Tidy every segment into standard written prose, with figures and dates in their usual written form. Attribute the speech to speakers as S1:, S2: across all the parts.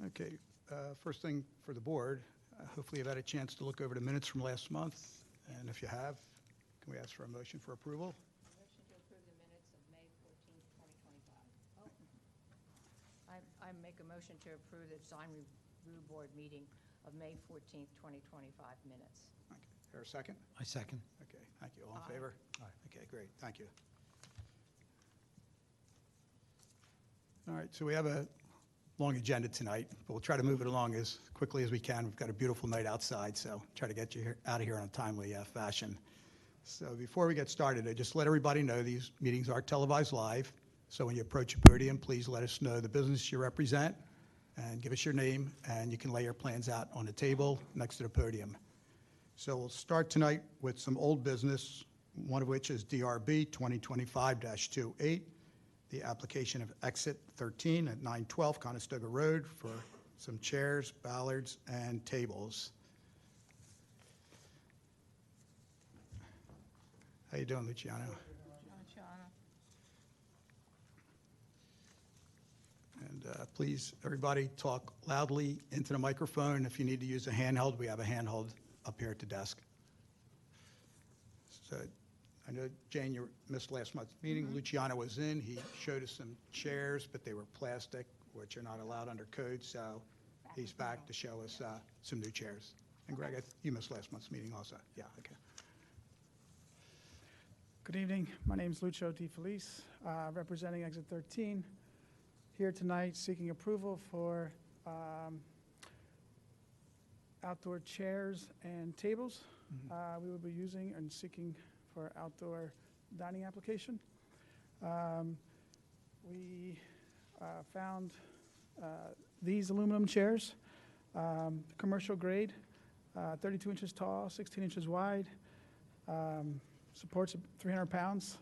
S1: Okay, first thing for the board, hopefully you've had a chance to look over the minutes from last month, and if you have, can we ask for a motion for approval?
S2: Motion to approve the minutes of May 14th, 2025. I make a motion to approve the design review board meeting of May 14th, 2025 minutes.
S1: Okay, is there a second?
S3: I second.
S1: Okay, thank you. All in
S2: Aye.
S1: favor?
S3: Aye.
S1: Okay, great, thank you. All right, so we have a long agenda tonight, but we'll try to move it along as quickly as we can. We've got a beautiful night outside, so try to get you out of here in a timely fashion. So before we get started, I just let everybody know these meetings are televised live. So when you approach a podium, please let us know the business you represent and give us your name, and you can lay your plans out on the table next to the podium. So we'll start tonight with some old business, one of which is DRB 2025-28, the application of Exit 13 at 912 Conestoga Road for some chairs, ballards, and tables. How you doing, Luciano? And please, everybody, talk loudly into the microphone. If you need to use a handheld, we have a handheld up here at the desk. So I know, Jane, you missed last month's meeting. Luciano was in. He showed us some chairs, but they were plastic, which are not allowed under code. So he's back to show us some new chairs. And Greg, you missed last month's meeting also. Yeah, okay.
S4: Good evening. My name is Lucio Di Felice, representing Exit 13. Here tonight seeking approval for outdoor chairs and tables we will be using and seeking for outdoor dining application. We found these aluminum chairs, commercial grade, 32 inches tall, 16 inches wide, supports 300 pounds.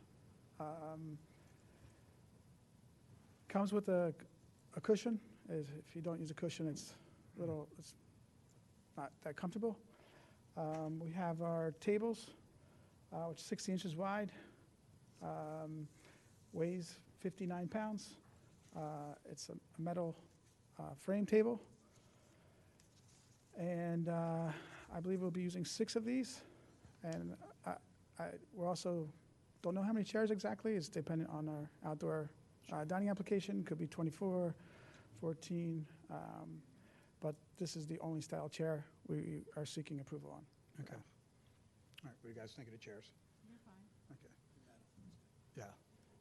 S4: Comes with a cushion. If you don't use a cushion, it's not that comfortable. We have our tables, which is 60 inches wide, weighs 59 pounds. It's a metal frame table. And I believe we'll be using 6 of these. And we're also, don't know how many chairs exactly. It's dependent on our outdoor dining application. Could be 24, 14, but this is the only style chair we are seeking approval on.
S1: Okay. All right, what do you guys think of the chairs?
S2: You're fine.
S1: Okay. Yeah.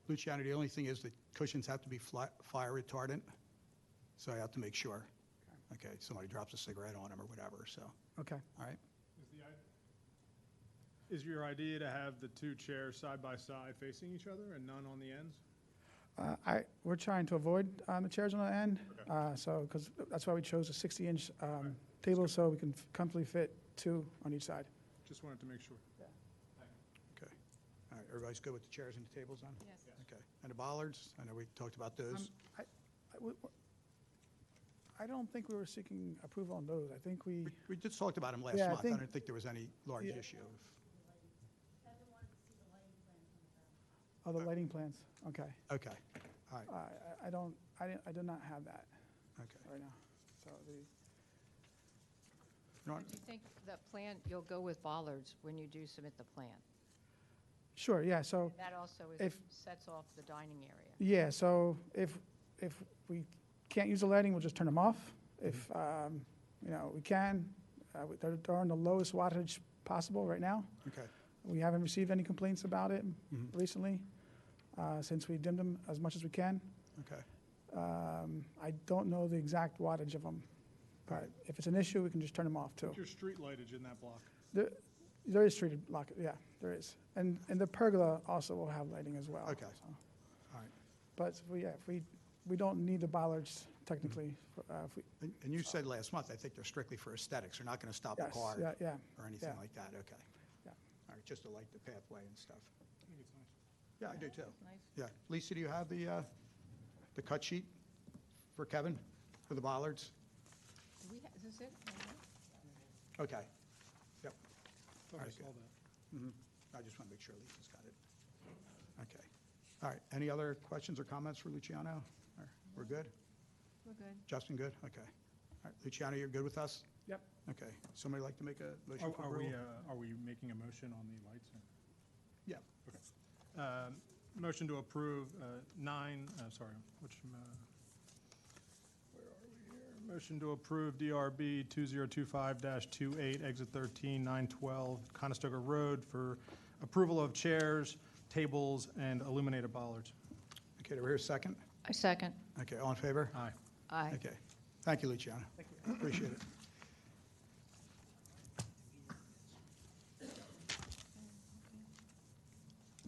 S1: Luciano, the only thing is the cushions have to be fire retardant, so I have to make sure. Okay, somebody drops a cigarette on them or whatever, so.
S4: Okay.
S1: All right.
S5: Is your idea to have the 2 chairs side by side facing each other and none on the ends?
S4: We're trying to avoid the chairs on the end,
S5: Okay.
S4: because that's why we chose a 60-inch table, so we can comfortably fit 2 on each side.
S5: Just wanted to make sure.
S1: Okay. All right, everybody's good with the chairs and the tables on?
S2: Yes.
S1: Okay. And the bollards? I know we talked about those.
S4: I don't think we were seeking approval on those. I think we,
S1: We just talked about them last
S4: Yeah, I
S1: month. I
S4: think-
S1: don't think there was any large
S4: Yeah.
S1: issue.
S4: the lighting plans. Okay.
S1: Okay. All right.
S4: I do not have that
S1: Okay.
S4: right now. So
S1: You know what?
S2: Do you think the plan, you'll go with bollards when you do submit the plan?
S4: sure, yeah. So
S2: That also
S4: If-
S2: sets off the dining area.
S4: yeah. So if we can't use the lighting, we'll just turn them off. If we can, they're on the lowest wattage possible right now.
S1: Okay.
S4: We haven't received any complaints about it
S1: Mhm.
S4: recently, since we dimmed them as much as we can.
S1: Okay.
S4: I don't know the exact wattage of them, but if it's an issue, we can just turn them off too.
S5: What's your street lightage in that block?
S4: There is street lock, yeah, there is. And the pergola also will have lighting as well.
S1: Okay.
S4: so.
S1: All right.
S4: But if we don't need the bollards technically. If we,
S1: And you said last month, I think they're strictly for aesthetics. They're not going to stop a
S4: yes,
S1: car
S4: yeah.
S1: or anything
S4: yeah.
S1: like that. Okay.
S4: Yeah.
S1: All right, just to light the pathway and stuff.
S5: I think it's nice.
S1: Yeah, I do too.
S2: Nice.
S1: Yeah. Lisa, do you have the cut sheet for Kevin for the bollards?
S2: Is this it?
S1: Okay. Yep.
S5: Thought I
S1: Alright,
S5: saw
S1: good.
S5: that.
S1: Mhm. I just want to make sure Lisa's got it. Okay. All right. Any other questions or comments for Luciano? We're good?
S2: We're good.
S1: Justin, good? Okay. right, Luciano, you're good with us?
S5: Yep.
S1: Okay. Somebody like to make a motion for approval?
S5: Are we making a motion on the lights? Or?
S1: Yeah.
S5: Okay. Motion to approve where are we here? Motion to approve DRB 2025-28, exit 13, 912 Conestoga Road for approval of chairs, tables, and illuminated bollards.
S1: Okay, do we hear a second?
S2: I second.
S1: Okay, all in favor?
S5: Aye.
S2: Aye.
S1: Okay. Thank you, Luciano. Thank you. Appreciate it.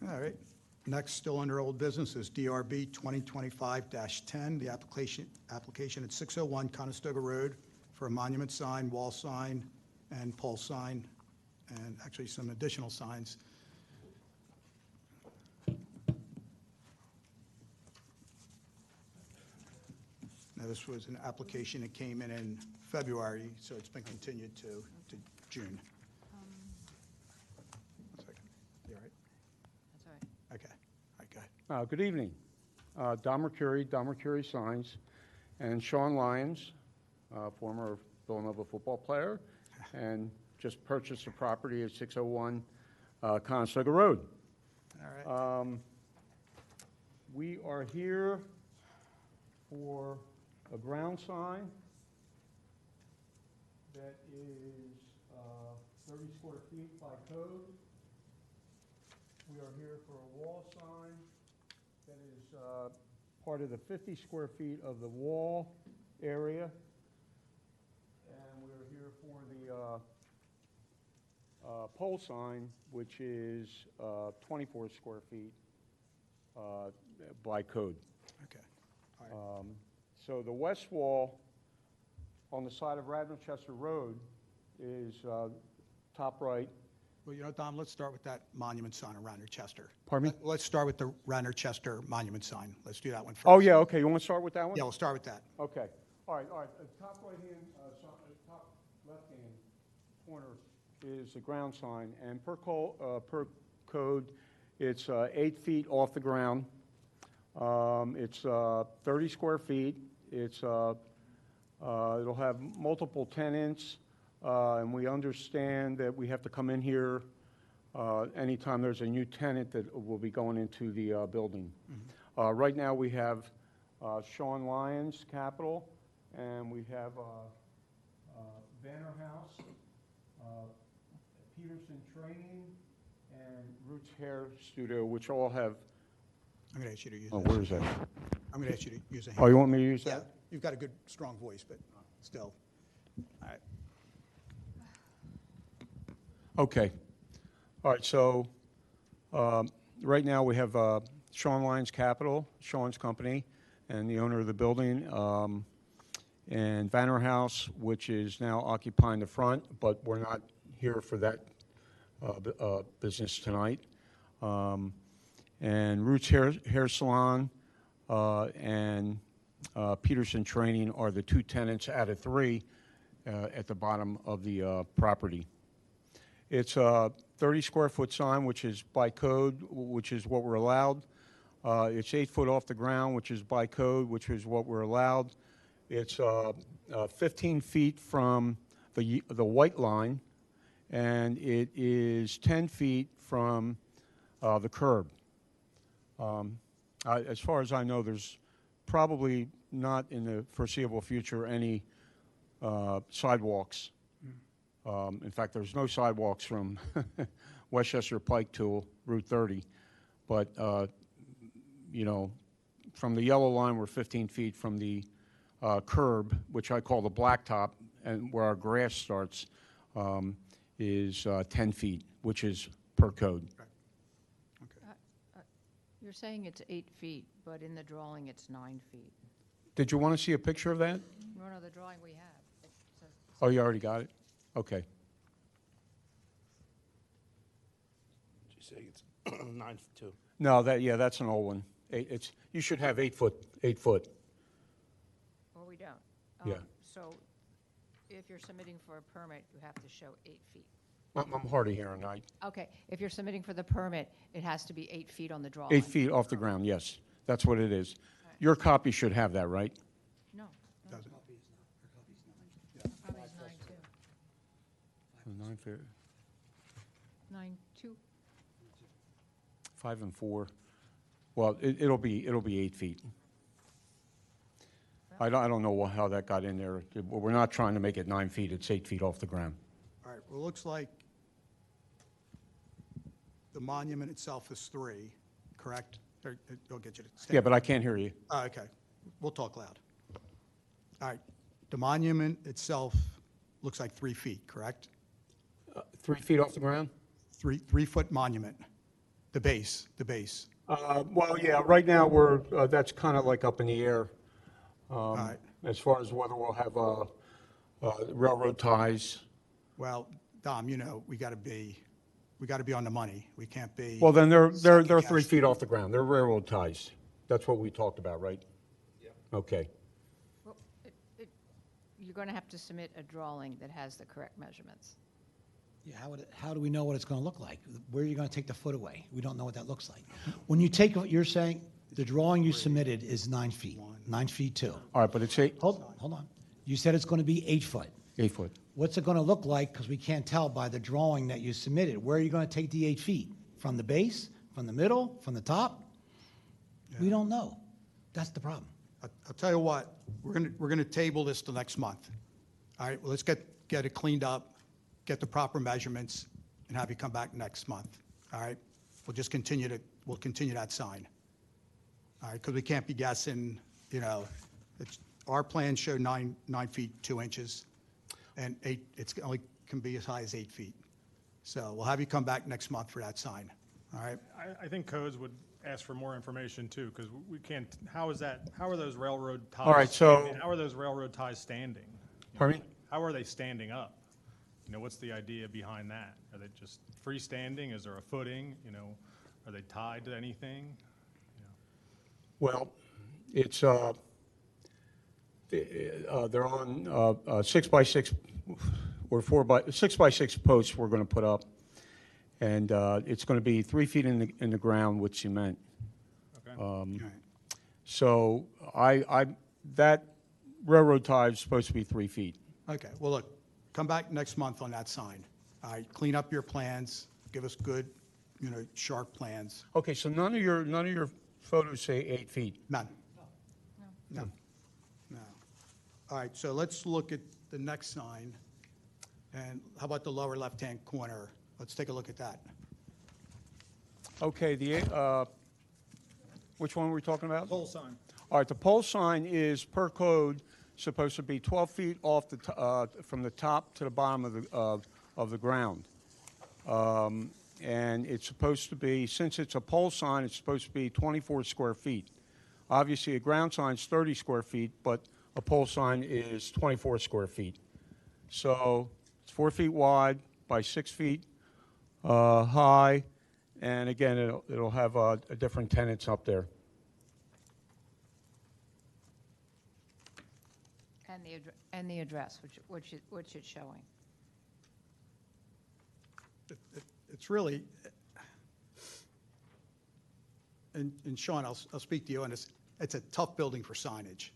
S1: All right. Next, still under old business, is DRB 2025-10, the application at 601 Conestoga Road for a monument sign, wall sign, and pole sign, and actually some additional signs. Now, this was an application that came in February, so it's been continued to June. One second. You all right?
S2: That's all right.
S1: Okay. All right, go ahead.
S3: Good evening. Don Mercury Signs, and Sean Lyons, former Villanova football player, and just purchased a property at 601 Conestoga Road.
S1: All right.
S3: We are here for a ground sign that is 30 square feet by code. We are here for a wall sign that is part of the 50 square feet of the wall area. And we are here for the pole sign, which is 24 square feet by code.
S1: Okay. All right.
S3: So the west wall on the side of Radnor Chester Road is top right.
S1: Well, you know, Dom, let's start with that monument sign on Radnor Chester.
S3: Pardon me?
S1: Let's start with the Radnor Chester monument sign. Let's do that one first.
S3: Oh, yeah, okay, you want to start with that one?
S1: Yeah, we'll start with that.
S3: Okay, all right, top right-hand, top left-hand corner is the ground sign, and per code, it's 8 feet off the ground. It's 30 square feet. It's it'll have multiple tenants, and we understand that we have to come in here anytime there's a new tenant that will be going into the building.
S1: Mm-hmm.
S3: Right now, we have Sean Lyons Capital, and we have Banner House, Peterson Training, and Roots Hair Studio, which all have.
S1: I'm going to ask you to use
S3: Oh,
S1: that.
S3: where is that?
S1: I'm going to ask you to use a hand.
S3: Oh, you want me to use
S1: Yeah,
S3: that?
S1: you've got a good, strong voice, but still. All right.
S3: Okay. All right, so right now we have Sean Lyons Capital, Sean's company, and the owner of the building, and Banner House, which is now occupying the front, but we're not here for that business tonight. And Roots Hair Salon and Peterson Training are the two tenants out of three at the bottom of the property. It's a 30 square foot sign, which is by code, which is what we're allowed. It's 8 foot off the ground, which is by code, which is what we're allowed. It's 15 feet from the white line, and it is 10 feet from the curb. As far as I know, there's probably not in the foreseeable future any sidewalks. In fact, there's no sidewalks from Westchester Pike to Route 30. But, you know, from the yellow line, we're 15 feet from the curb, which I call the blacktop, and where our grass starts is 10 feet, which is per code.
S2: You're saying it's 8 feet, but in the drawing, it's 9 feet.
S3: Did you want to see a picture of that?
S2: No, the drawing we have. It says
S3: Oh, you already got it? Okay.
S6: Did you say it's 9'2"?
S3: No, that's an old one. You should have 8 foot.
S2: Or we don't.
S3: Yeah.
S2: So if you're submitting for a permit, you have to show 8 feet.
S3: I'm hard of hearing.
S2: Okay, if you're submitting for the permit, it has to be 8 feet on the drawing.
S3: 8 feet off the ground, yes. That's what it is. Your copy should have that, right?
S2: No.
S1: Doesn't.
S3: 9 feet,
S2: 9.2?
S3: 5 and 4. Well, it'll be 8 feet. I don't know how that got in there. We're not trying to make it 9 feet, it's 8 feet off the ground.
S1: All right, well, it looks like the monument itself is 3, correct? I'll get you to stand.
S3: Yeah, but I can't hear you.
S1: Oh, okay, we'll talk loud. All right, the monument itself looks like 3 feet, correct?
S3: 3 feet off the ground?
S1: 3-foot monument, the base.
S3: Well, yeah, right now, that's kind of like up in the air.
S1: All right,
S3: As far as whether we'll have railroad ties.
S1: well, Dom, you know, we got to be on the money. We can't be.
S3: Well, then they're
S1: second
S3: 3
S1: guess.
S3: feet off the ground. They're railroad ties. That's what we talked about, right? Yeah. Okay.
S2: Well, you're going to have to submit a drawing that has the correct measurements.
S7: Yeah, how do we know what it's going to look like? Where are you going to take the foot away? We don't know what that looks like. When you take, you're saying the drawing you submitted is 9 feet, 9 feet 2.
S3: All right, but it's 8
S7: Hold on. You said it's going to be 8 foot.
S3: foot.
S7: What's it going to look like? Because we can't tell by the drawing that you submitted. Where are you going to take the 8 feet? From the base? From the middle? From the top? We don't know. That's the problem.
S1: I'll tell you what, we're gonna table this till next month. All right, well, let's get it cleaned up, get the proper measurements, and have you come back next month. All right? We'll continue that sign. All right, because we can't be guessing, you know, our plans show 9 feet 2 inches, and it's only can be as high as 8 feet. So we'll have you come back next month for that sign. All right?
S5: I think codes would ask for more information too, because we can't, how are those railroad ties?
S3: All right, so-
S5: standing? How are those railroad ties standing?
S3: Pardon me?
S5: How are they standing up? You know, what's the idea behind that? Are they just freestanding? Is there a footing? You know, are they tied to anything?
S3: Well, it's, they're on 6x6 or 6x6 posts we're going to put up. And it's going to be 3 feet in the ground with cement.
S5: Okay.
S1: All right.
S3: So that railroad tie is supposed to be 3 feet.
S1: Okay, well, look, come back next month on that sign. All right, clean up your plans, give us good, you know, sharp plans.
S3: Okay, so none of your photos say 8 feet.
S1: None. No. All right, so let's look at the next sign. And how about the lower left-hand corner? Let's take a look at that.
S3: Okay, which one were we talking about?
S5: Pole sign.
S3: All right, the pole sign is per code supposed to be 12 feet off from the top to the bottom of the ground. And it's supposed to be, since it's a pole sign, it's supposed to be 24 square feet. Obviously, a ground sign is 30 square feet, but a pole sign is 24 square feet. So it's 4 feet wide by 6 feet high, and again, it'll have a different tenants up there.
S2: And the address, which it's showing.
S1: It's really, and Sean, I'll speak to you on this. It's a tough building for signage.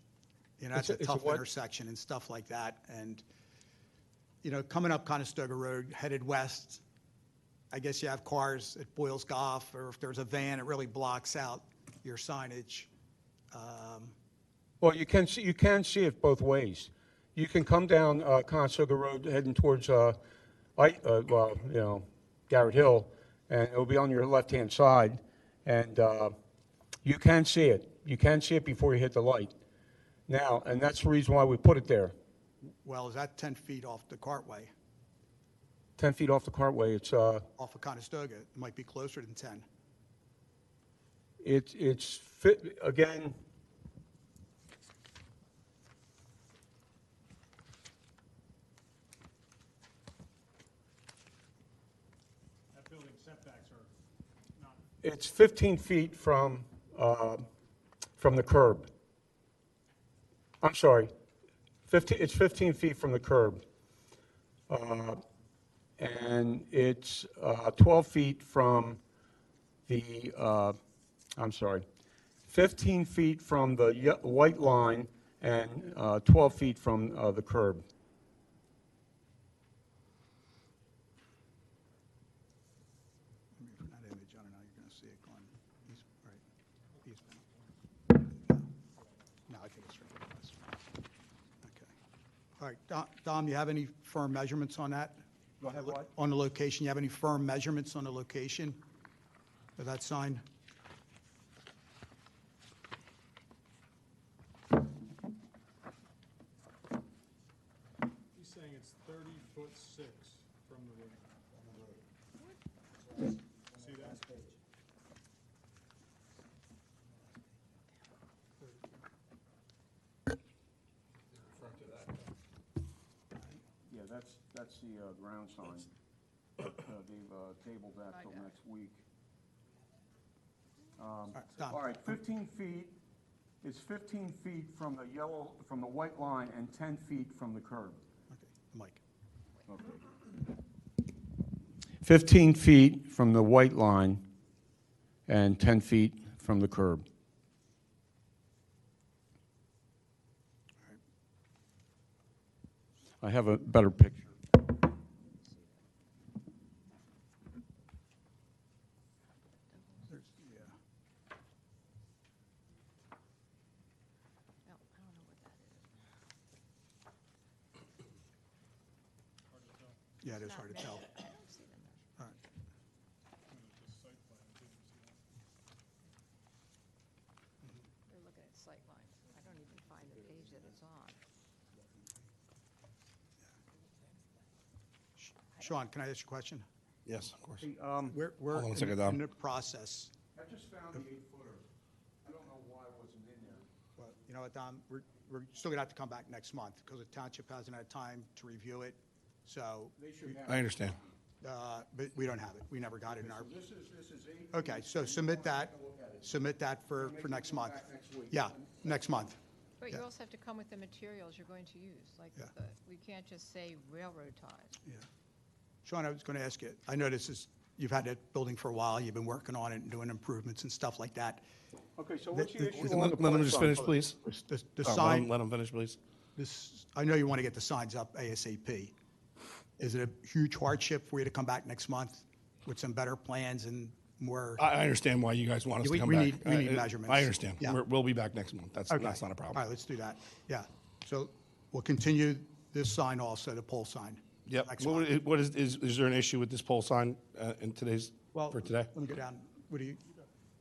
S1: You know, it's a
S3: It's a
S1: tough
S3: what?
S1: intersection and stuff like that. And, you know, coming up Conestoga Road, headed west, I guess you have cars at Boyle's Golf, or if there's a van, it really blocks out your signage.
S3: Well, you can see it both ways. You can come down Conestoga Road heading towards Garrett Hill, and it'll be on your left-hand side, and you can see it. You can see it before you hit the light. Now, and that's the reason why we put it there.
S1: Well, is that 10 feet off the cartway,
S3: 10 feet off the cartway. It's
S1: off of Conestoga? It might be closer than 10.
S3: it's fit again.
S5: That building setbacks are not.
S3: It's 15 feet from the curb. I'm sorry, it's 15 feet from the curb. And it's 12 feet from the, 15 feet from the white line and 12 feet from the curb.
S1: Okay. All right, Dom, you have any firm measurements on that?
S3: Do I have what?
S1: On the location, you have any firm measurements on the location of that sign?
S5: He's saying it's 30'6" from the road. See that?
S3: Yeah, that's the ground sign. They've tabled that till next week.
S1: right, Dom.
S3: All right, 15 feet, it's 15 feet from the white line and 10 feet from the curb.
S1: Okay, Mike.
S3: Okay. 15 feet from the white line and 10 feet from the curb. I have a better picture.
S1: There's the,
S2: No, I don't know what that is.
S1: yeah, it is hard to tell.
S2: I don't see the measurement.
S1: All right.
S2: We're looking at sight lines. I don't even find the page that it's on.
S1: Sean, can I ask you a question?
S6: Yes, of course.
S1: We're
S6: Hold on a second,
S1: in
S6: Dom.
S1: the process.
S3: I just found the 8-footer. I don't know why it wasn't in there.
S1: Well, you know what, Dom, we're still gonna have to come back next month because the township hasn't had time to review it. So,
S3: They should have.
S6: I understand.
S1: but we don't have it. We never got it in our,
S3: This is 8 feet.
S1: okay, so submit that for next month.
S3: Back next week.
S1: Yeah, next month.
S2: But you
S1: Yeah.
S2: also have to come with the materials you're going to use, like,
S1: Yeah.
S2: we can't just say railroad ties.
S1: Yeah. Sean, I was gonna ask you, I know you've had that building for a while, you've been working on it and doing improvements and stuff like that.
S3: Okay, so what's the issue
S6: Let
S3: on the
S6: let him
S3: pole
S6: just
S3: sign?
S6: finish, please.
S1: The
S6: Oh,
S1: sign,
S6: let him finish, please.
S1: I know you want to get the signs up ASAP. Is it a huge hardship for you to come back next month with some better plans and more?
S6: I understand why you guys want us
S1: We-
S6: to come
S1: we
S6: back.
S1: need- we need measurements.
S6: I understand.
S1: Yeah.
S6: We'll be back next month. That's
S1: Okay.
S6: not a
S1: All
S6: problem.
S1: right, let's do that. Yeah. So we'll continue this sign also, the pole sign.
S6: Yep.
S1: next month.
S6: Is there an issue with this pole sign in today's,
S1: Well,
S6: for today?
S1: let me go down. What do you,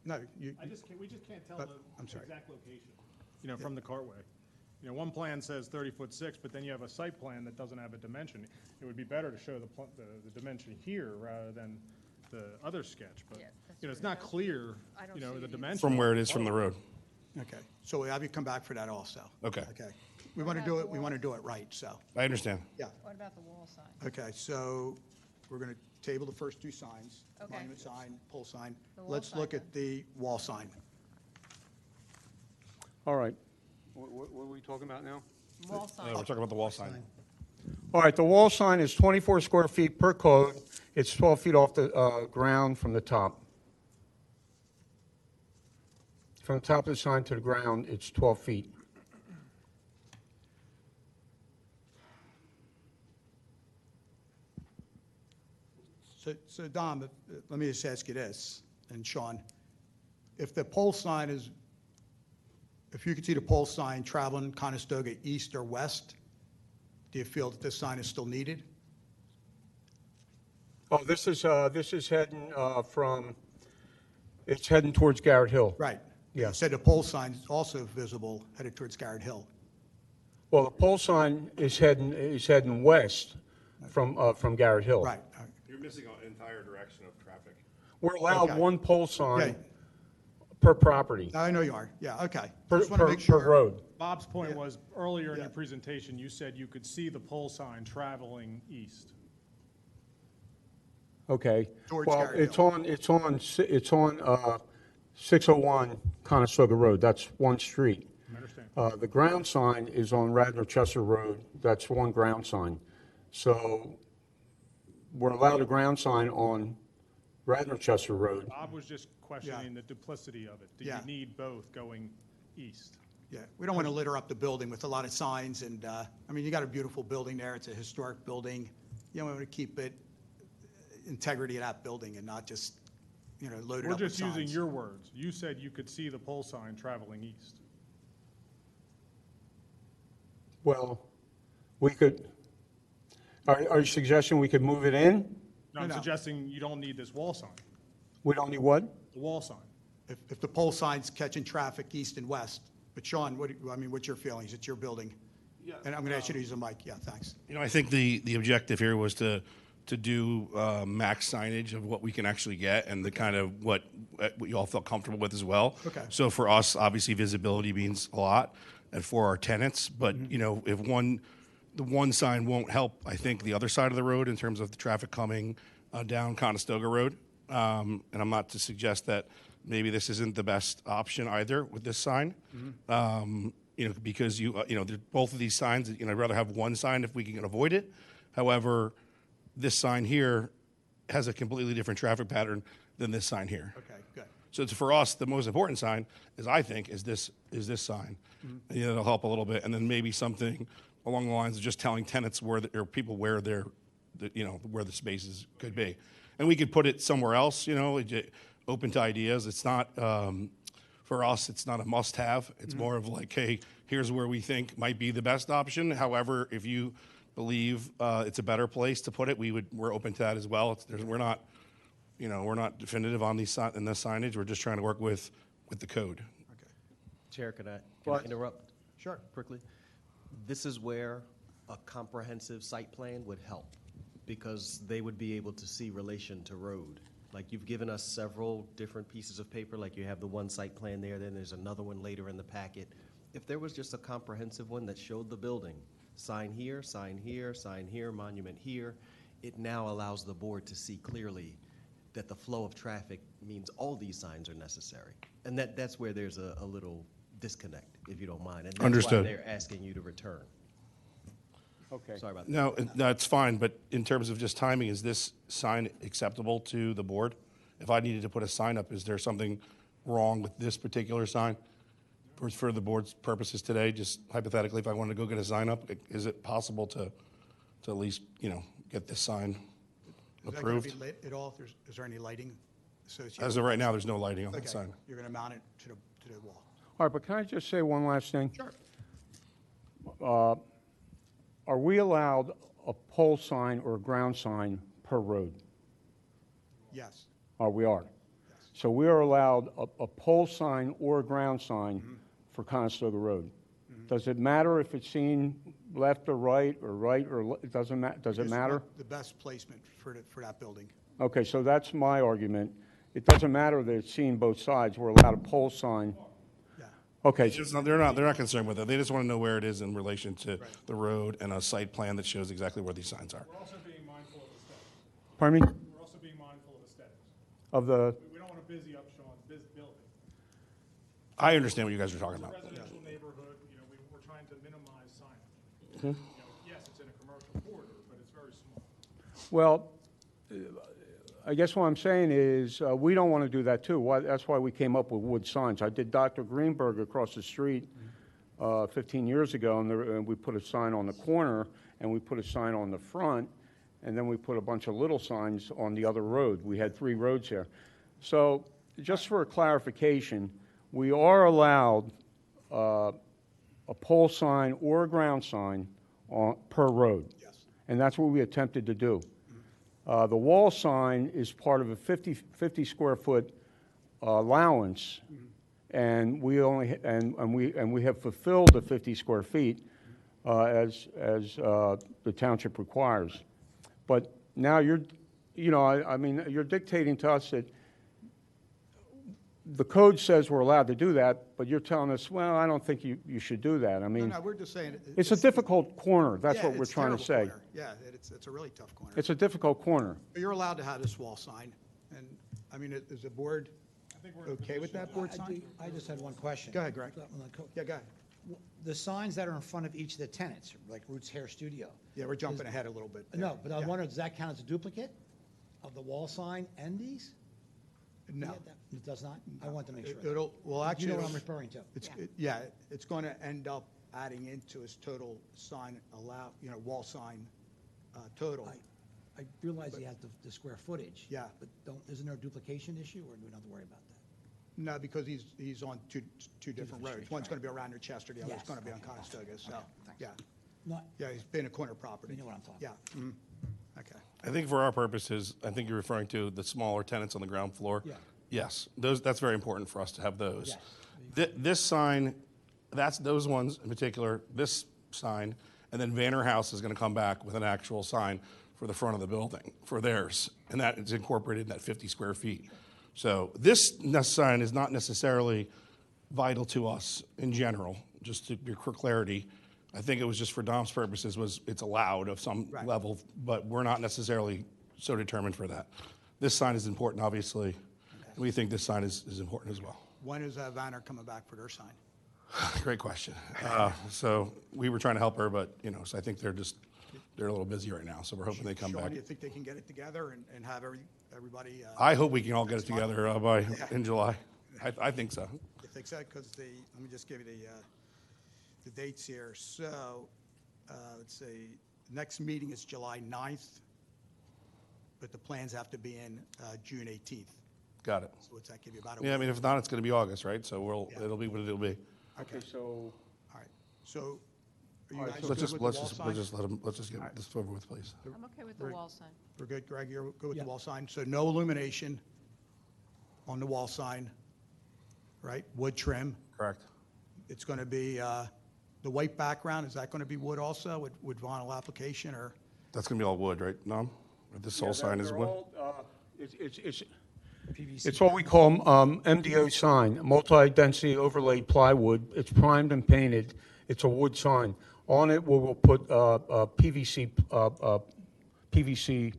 S1: no, you,
S5: We just can't tell
S1: But-
S5: the
S1: I'm sorry.
S5: exact location, from the cartway. One plan says 30'6", but then you have a site plan that doesn't have a dimension. It would be better to show the dimension here rather than the other sketch, but,
S2: Yeah, that's
S5: it's
S2: what
S5: not
S2: it does.
S5: clear,
S2: I don't see
S5: the
S2: it either.
S5: dimension.
S6: From where it is from the road?
S1: okay. So we'll have you come back for that also.
S6: Okay.
S1: Okay. We want to
S2: about
S1: do
S2: the
S1: it, we want to
S2: wall?
S1: do it right, so,
S6: I understand.
S1: yeah.
S2: What about the wall sign?
S1: Okay, so we're going to table the first two signs.
S2: Okay.
S1: Monument sign, pole sign.
S2: The wall
S1: Let's
S2: sign
S1: look
S2: then.
S1: at the wall sign.
S3: All right. What are we talking about now?
S2: Wall sign.
S6: We're talking about the wall sign.
S3: All right, the wall sign is 24 square feet per code. It's 12 feet off the ground from the top. From the top of the sign to the ground, it's 12 feet.
S1: So Dom, let me just ask you this, and Sean, if the pole sign is, if you could see the pole sign traveling Conestoga east or west, do you feel that this sign is still needed?
S3: Oh, this is heading it's heading towards Garrett Hill.
S1: Right.
S3: Yeah.
S1: You said the pole sign is also visible headed towards Garrett Hill.
S3: Well, the pole sign is heading west from Garrett Hill.
S1: Right.
S6: You're missing an entire direction of traffic.
S3: We're allowed
S1: Okay.
S3: one pole
S1: Yeah.
S3: sign per property,
S1: I know you are. Yeah, okay.
S3: per,
S1: Just want to
S3: per,
S1: make
S3: per
S1: sure.
S3: road.
S5: Bob's point
S1: Yeah.
S5: was, earlier in
S1: Yeah.
S5: your presentation, you said you could see the pole sign traveling east.
S3: Okay.
S1: Towards
S3: Well,
S1: Garrett
S3: it's
S1: Hill.
S3: on 601 Conestoga Road. That's one street.
S5: I understand.
S3: The ground sign is on Radnor Chester Road. That's one ground sign. So we're allowed a ground sign on Radnor Chester Road.
S5: Bob was just questioning the duplicity of it. Do
S1: Yeah.
S5: you need both going east?
S1: Yeah, we don't want to litter up the building with a lot of signs, and, I mean, you got a beautiful building there, it's a historic building. You know, we want to keep it, integrity of that building and not just, load it
S5: We're
S1: up with
S5: just using
S1: signs.
S5: your words. You said you could see the pole sign traveling east.
S3: Well, we could, are you suggesting we could move it in?
S5: No, I'm
S1: No.
S5: suggesting you don't need this wall sign,
S3: We don't need what?
S5: the wall sign.
S1: If the pole sign's catching traffic east and west, but Sean, what's your feelings? It's your building.
S6: Yeah,
S1: And I'm going to ask you to use the mic. Yeah, thanks.
S6: You know, I think the objective here was to do max signage of what we can actually get and the kind of what you all felt comfortable with as well.
S1: Okay.
S6: So for us, obviously visibility means a lot, and for our tenants. But you know, if the one sign won't help, I think the other side of the road in terms of the traffic coming down Conestoga Road. And I'm not to suggest that maybe this isn't the best option either with this sign. You know, because you know, both of these signs, you know, I'd rather have one sign if we can avoid it. However, this sign here has a completely different traffic pattern than this sign here.
S1: Okay, good.
S6: So it's for us, the most important sign is, I think, is this sign. You know, it'll help a little bit, and then maybe something along the lines of just telling tenants where or people where you know, where the spaces could be, and we could put it somewhere else. You know, open to ideas. It's not for us. It's not a must-have. It's more of like, hey, here's where we think might be the best option. However, if you believe it's a better place to put it, we're open to that as well. We're not, you know, we're not definitive on these in the signage. We're just trying to work with the code.
S8: Chair, can I
S3: What?
S8: interrupt
S1: Sure.
S8: quickly? This is where a comprehensive site plan would help, because they would be able to see relation to road. Like, you've given us several different pieces of paper, like you have the one site plan there, then there's another one later in the packet. If there was just a comprehensive one that showed the building, sign here, sign here, sign here, monument here, it now allows the board to see clearly that the flow of traffic means all these signs are necessary. And that's where there's a little disconnect, if you don't mind. And that's
S6: Understood.
S8: why they're asking you to return.
S3: Okay.
S8: Sorry about that.
S6: No, that's fine, but in terms of just timing, is this sign acceptable to the board? If I needed to put a sign up, is there something wrong with this particular sign? For the board's purposes today, just hypothetically, if I wanted to go get a sign up, is it possible to at least, you know, get this sign
S1: Is that going to
S6: approved?
S1: be lit at all? Is there any lighting associated?
S6: As of right now, there's no lighting on
S1: Okay,
S6: that sign.
S1: you're going to mount it to the wall.
S3: All right, but can I just say one last thing?
S1: Sure.
S3: Are we allowed a pole sign or a ground sign per road?
S1: Yes.
S3: We are. So we are allowed a pole sign or a ground sign for Conestoga Road. Does it matter if it's seen left or right, it doesn't does it
S1: It's
S3: matter?
S1: not the best placement for that building.
S3: Okay, so that's my argument. It doesn't matter that it's seen both sides, we're allowed a pole sign.
S1: Yeah.
S3: Okay,
S6: It's just they're not concerned with it. They just want to know where it is in relation to the road and a site plan that shows exactly where these signs are.
S5: We're also being mindful of aesthetics.
S3: pardon me?
S5: We're also being mindful of aesthetics.
S3: Of the,
S5: We don't want to busy up Sean's building.
S6: I understand what you guys are talking about.
S5: Residential neighborhood, you know, we're trying to minimize signage. You know, yes, it's in a commercial corridor, but it's very small.
S3: well, I guess what I'm saying is, we don't want to do that too. That's why we came up with wood signs. I did Dr. Greenberg across the street 15 years ago, and we put a sign on the corner, and we put a sign on the front, and then we put a bunch of little signs on the other road. We had 3 roads here. So just for a clarification, we are allowed a pole sign or a ground sign per road.
S1: Yes.
S3: And that's what we attempted to do. The wall sign is part of a 50 square foot allowance, and we only, and we have fulfilled the 50 square feet as the township requires. But now you're, you know, I mean, you're dictating to us that the code says we're allowed to do that, but you're telling us, well, I don't think you should do that. I
S1: No,
S3: mean,
S1: no, we're just saying.
S3: it's a difficult corner, that's
S1: Yeah,
S3: what we're
S1: it's
S3: trying to
S1: terrible
S3: say.
S1: corner. Yeah, it's a really tough corner.
S3: It's a difficult corner.
S1: But you're allowed to have this wall sign, and, I mean, is the board
S5: think we're in a
S1: okay with that board sign?
S7: I just had one question.
S1: Go ahead, Greg. Yeah, go ahead.
S7: The signs that are in front of each of the tenants, like Roots Hair Studio.
S1: Yeah, we're jumping ahead a little bit. there.
S7: No, but I
S1: Yeah.
S7: wonder, does that count as a duplicate of the wall sign and these?
S1: No.
S7: Yeah, It does not? I want to make sure.
S1: It'll, well,
S7: You
S1: actually.
S7: know what I'm
S1: it'll-
S7: referring to?
S1: Yeah, it's going to end up adding into his total sign wall sign total.
S7: I realize he has the square footage.
S1: Yeah.
S7: But isn't there a duplication issue, or do we not have to worry about that?
S1: No, because he's on two different roads.
S7: streets,
S1: One's
S7: right.
S1: going to be around Chester, the other's
S7: Yes,
S1: going to be on
S7: okay,
S1: Conestoga, so,
S7: okay, thanks.
S1: yeah.
S7: Not,
S1: Yeah, he's been a corner property.
S7: you know what I'm talking
S1: Yeah.
S7: about.
S1: Okay.
S6: I think for our purposes, I think you're referring to the smaller tenants on the ground floor.
S7: Yeah.
S6: Yes, that's very important for us to have those.
S7: Yes.
S6: This sign, that's those ones in particular, this sign, and then Vanner House is going to come back with an actual sign for the front of the building, for theirs, and that is incorporated in that 50 square feet. So this sign is not necessarily vital to us in general, just to be for clarity. I think it was just for Dom's purposes, it's allowed of some
S1: Right.
S6: level, but we're not necessarily so determined for that. This sign is important, obviously. We think this sign is important as well.
S1: When is Vanner coming back for their sign?
S6: Great question. So we were trying to help her, but, so I think they're a little busy right now, so we're hoping they come
S1: Sean,
S6: back.
S1: do you think they can get it together and have everybody?
S6: I hope we can all get it
S1: next month?
S6: together in July. I think so.
S1: You think so? Because let me just give you the dates here. So, let's see, next meeting is July 9th, but the plans have to be in June 18th.
S6: Got it.
S1: So what's that give you, about a
S6: Yeah, I
S1: week?
S6: mean, if not, it's going to be August, right? So
S1: Yeah.
S6: it'll be what it'll be.
S1: Okay,
S3: so,
S1: all right. So, are you
S3: All right,
S1: guys
S3: so
S1: good
S6: Let's
S1: with the wall
S6: just
S1: sign?
S6: let's just get this over with, please.
S2: I'm okay with the
S1: Very-
S2: wall sign.
S1: We're good, Greg, you're good with the
S7: Yeah.
S1: wall sign? So no illumination on the wall sign, right? Wood trim.
S6: Correct.
S1: It's going to be, the white background, is that going to be wood also with vinyl application, or?
S6: That's going to be all wood, right, Nom? This whole sign is wood?
S3: It's what we call MDO sign, multi-density overlaid plywood. It's primed and painted. It's a wood sign. On it, we'll put PVC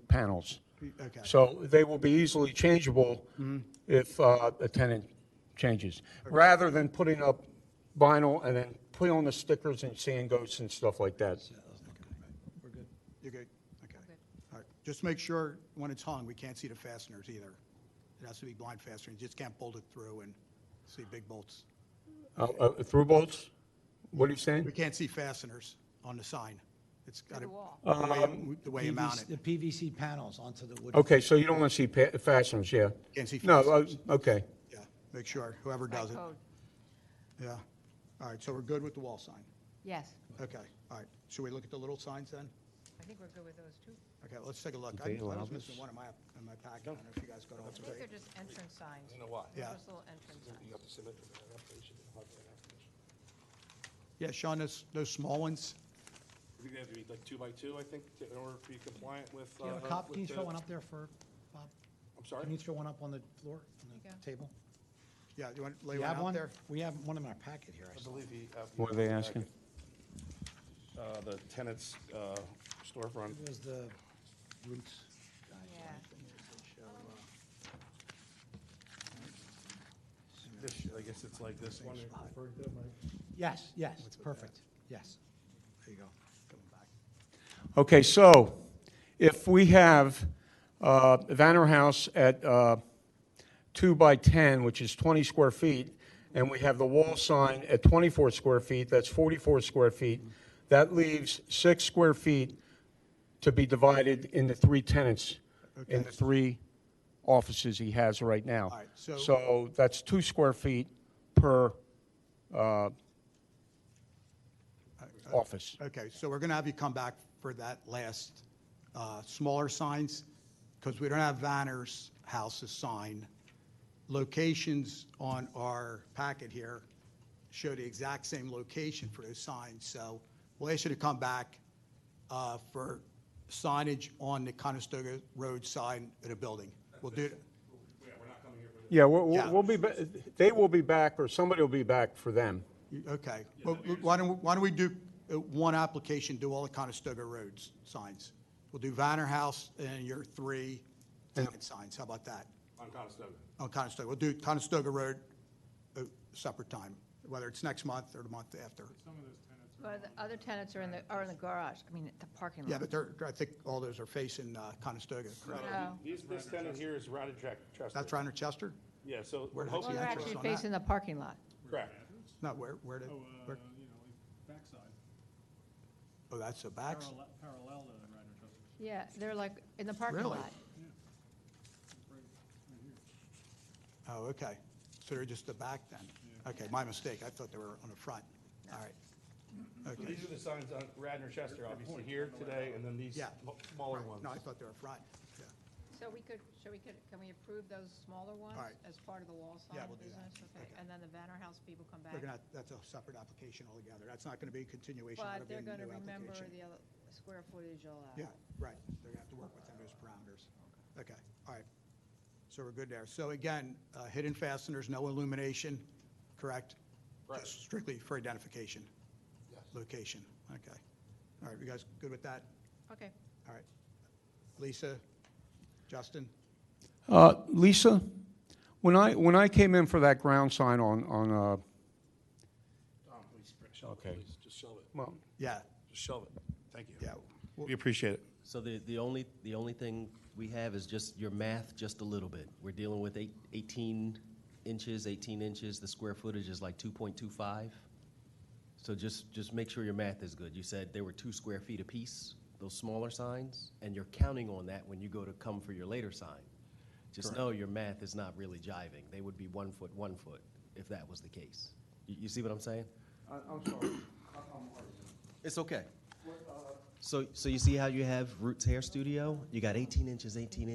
S3: panels.
S1: Okay.
S3: So they will be easily changeable if a tenant changes, rather than putting up vinyl and then putting on the stickers and seeing ghosts and stuff like that.
S1: We're good? You're good? Okay. All right. Just make sure when it's hung, we can't see the fasteners either. It has to be blind fastening. You just can't bolt it through and see big bolts.
S3: Through bolts? What are you
S1: We
S3: saying?
S1: can't see fasteners on the sign. It's got
S2: the
S1: to,
S2: wall.
S1: the way you mount
S7: The
S1: it.
S7: PVC panels onto the wood.
S3: Okay, so you don't want to see fasteners, yeah?
S1: Can't see
S3: No,
S1: fasteners.
S3: okay.
S1: Yeah, make sure, whoever
S2: By
S1: does it.
S2: code.
S1: Yeah. All right, so we're good with the wall sign.
S2: Yes,
S1: Okay, all right. Should we look at the little signs then?
S2: I think we're good with those too.
S1: Okay, let's take a look.
S3: They
S1: I
S3: allow
S1: was
S3: this?
S1: missing one in my packet. I don't know if you guys got all
S2: I think
S1: three.
S2: they're just entrance signs.
S6: You know what?
S2: They're
S1: Yeah.
S2: just little entrance signs.
S6: You have to submit to that application.
S1: Yeah, Sean, those small ones,
S6: I think they have to be like 2 by 2, I think, in order to be compliant with.
S7: Do you have a cop, can you throw one up there for Bob?
S6: I'm sorry?
S7: Can you throw one up on the floor, on
S2: you
S7: the
S2: go.
S7: table?
S1: yeah, you want to lay
S7: You
S1: one
S7: have
S1: out
S7: one?
S1: there?
S7: We have one in our packet here. I
S6: I
S7: saw.
S6: believe he.
S3: What are they asking?
S6: The tenant's storefront.
S7: It was the roots.
S2: Yeah.
S6: This, I guess it's like this one.
S7: Yes, yes, perfect, yes.
S1: There you go. Coming back.
S3: Okay, so if we have Vanner House at 2 by 10, which is 20 square feet, and we have the wall sign at 24 square feet, that's 44 square feet. That leaves 6 square feet to be divided into 3 tenants in the 3 offices he has right now.
S1: All right, so-
S3: So that's 2 square feet per office.
S1: Okay, so we're going to have you come back for that last smaller signs, because we don't have Vanner's house's sign. Locations on our packet here show the exact same location for those signs, so we'll ask you to come back for signage on the Conestoga Road side of the building. We'll do it.
S3: Yeah,
S1: Yeah.
S3: we'll be, they will be back, or somebody will be back for them.
S1: Okay, well, why don't we do one application, do all the Conestoga Roads signs? We'll do Vanner House and your 3 tenant signs, how about that?
S6: On Conestoga.
S1: On Conestoga, we'll do Conestoga Road a separate time, whether it's next month or the month after.
S2: Well, the other tenants are in the garage, I mean, the parking lot.
S1: Yeah, but I think all those are facing Conestoga, correct?
S2: No.
S6: This tenant here is Radnor Chester.
S1: That's Reiner Chester?
S6: Yeah, so
S1: Where
S6: we're
S1: the heck's
S2: Well,
S1: the
S2: they're
S1: entrance
S2: actually
S1: on that?
S2: facing the parking lot.
S6: correct.
S1: No, where did, where,
S5: backside,
S1: oh, that's the backs?
S5: parallel to Radnor Chester.
S2: Yeah, they're like in the parking
S1: Really?
S2: lot.
S1: Oh, okay, so they're just the back then? Okay, my mistake, I thought they were on the front, all right.
S6: So
S1: Okay.
S6: these are the signs on Radnor Chester, obviously here today, and then these
S1: Yeah.
S6: smaller
S1: Right.
S6: ones.
S1: No, I thought they were front. Yeah.
S2: Can we approve those smaller ones
S1: All right.
S2: as part of the wall sign
S1: Yeah, we'll do that.
S2: business? Okay,
S1: Okay.
S2: and then the Banner House people come back?
S1: They're gonna, that's a separate application altogether. That's not gonna be a continuation.
S2: But
S1: That'll be
S2: they're
S1: a
S2: gonna
S1: new
S2: remember
S1: application.
S2: the other square footage allowed.
S1: Yeah, right. They're gonna have to work within those parameters. Okay, all right. So we're good there. So again, hidden fasteners, no illumination, correct?
S6: Correct.
S1: Just strictly for identification? Yes. Location, okay. All right, you guys good with that?
S2: Okay.
S1: All right. Lisa, Justin?
S3: Lisa, when I came in for that ground sign on,
S6: Tom, please, shove it,
S3: Okay.
S6: please. Just shove it.
S3: well,
S1: Yeah,
S6: Just shove it. Thank you.
S1: yeah.
S6: We appreciate it.
S8: So the only thing we have is just your math just a little bit. We're dealing with 18 inches. The square footage is like 2.25. So just make sure your math is good. You said they were 2 square feet apiece, those smaller signs, and you're counting on that when you go to come for your later sign. Just know your math is not really jiving. They would be 1 foot, 1 foot, if that was the case. You see what I'm saying?
S3: I'm sorry.
S8: It's okay. So you see how you have Roots Hair Studio? You got 18 inches.
S3: It should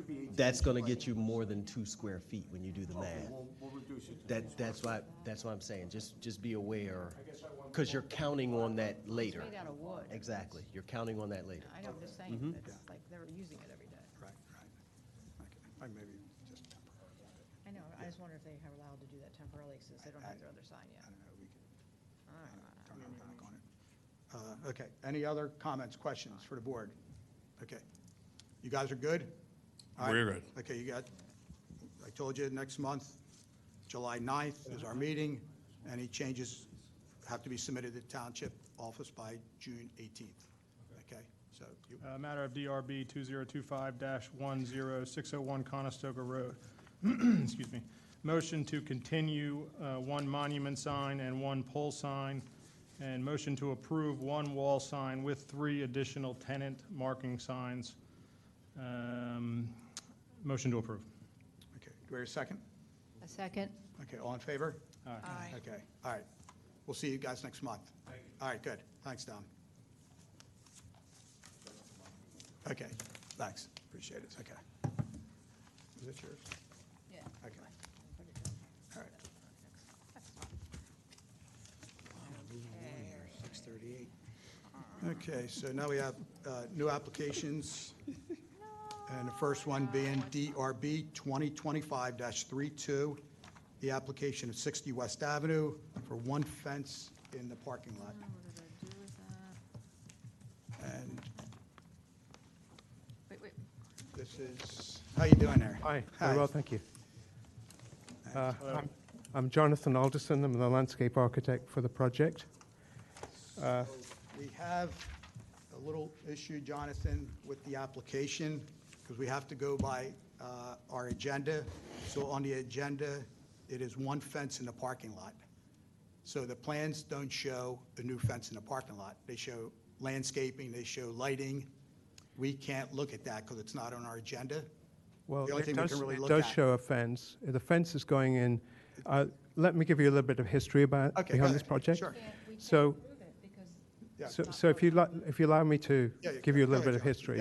S3: be 18.
S8: That's going to get you more than 2 square feet when you do the math.
S3: We'll reduce it to
S8: That's what I'm saying. Just be aware, because you're counting on that later.
S2: It's made out of wood.
S8: Exactly. You're counting on that later.
S2: I know, I'm just saying, it's like they're using it every day.
S1: Right, right. Okay, or maybe just temporary.
S2: I know, I just wonder if they are allowed to do that temporarily, since they don't have their other sign yet.
S1: I don't know, we could
S2: All right.
S1: turn our back on it. Okay, any other comments, questions for the board? Okay, you guys are good? All right.
S6: We're good.
S1: Okay, you got, I told you, next month, July 9th is our meeting. Any changes have to be submitted to the Township office by June 18th. Okay, so you,
S5: Matter of DRB 2025-10601 Conestoga Road. Excuse me. Motion to continue 1 monument sign and 1 pole sign, and motion to approve 1 wall sign with 3 additional tenant marking signs. Motion to approve.
S1: okay, do we have a second?
S2: A second?
S1: Okay, all in favor?
S2: Aye.
S1: Okay, all right. We'll see you guys next month. All right, good. Thanks, Dom. Okay, thanks. Appreciate it. Okay. Is that yours?
S2: Yeah.
S1: Okay. All right. 6:38. Okay, so now we have new applications. And the first one being DRB 2025-32, the application of 60 West Avenue for 1 fence in the parking lot.
S2: What did I do with that?
S1: And
S2: Wait.
S1: this is, how you doing there?
S9: Hi,
S1: Hi.
S9: very well, thank you. I'm Jonathan Alderson. I'm the landscape architect for the project.
S1: We have a little issue, Jonathan, with the application, because we have to go by our agenda. So on the agenda, it is 1 fence in the parking lot. So the plans don't show a new fence in the parking lot. They show landscaping, they show lighting. We can't look at that because it's not on our agenda.
S9: Well,
S1: The only thing we can really
S9: it
S1: look
S9: does
S1: at-
S9: show a fence. The fence is going in. Let me give you a little bit of history about
S1: Okay, go
S9: behind this
S1: ahead.
S9: project.
S1: Sure.
S2: We can't
S9: So-
S2: approve it because
S1: Yeah.
S9: So if you allow me to
S1: Yeah,
S9: give you a
S1: go
S9: little
S1: ahead,
S9: bit of
S1: John.
S9: history.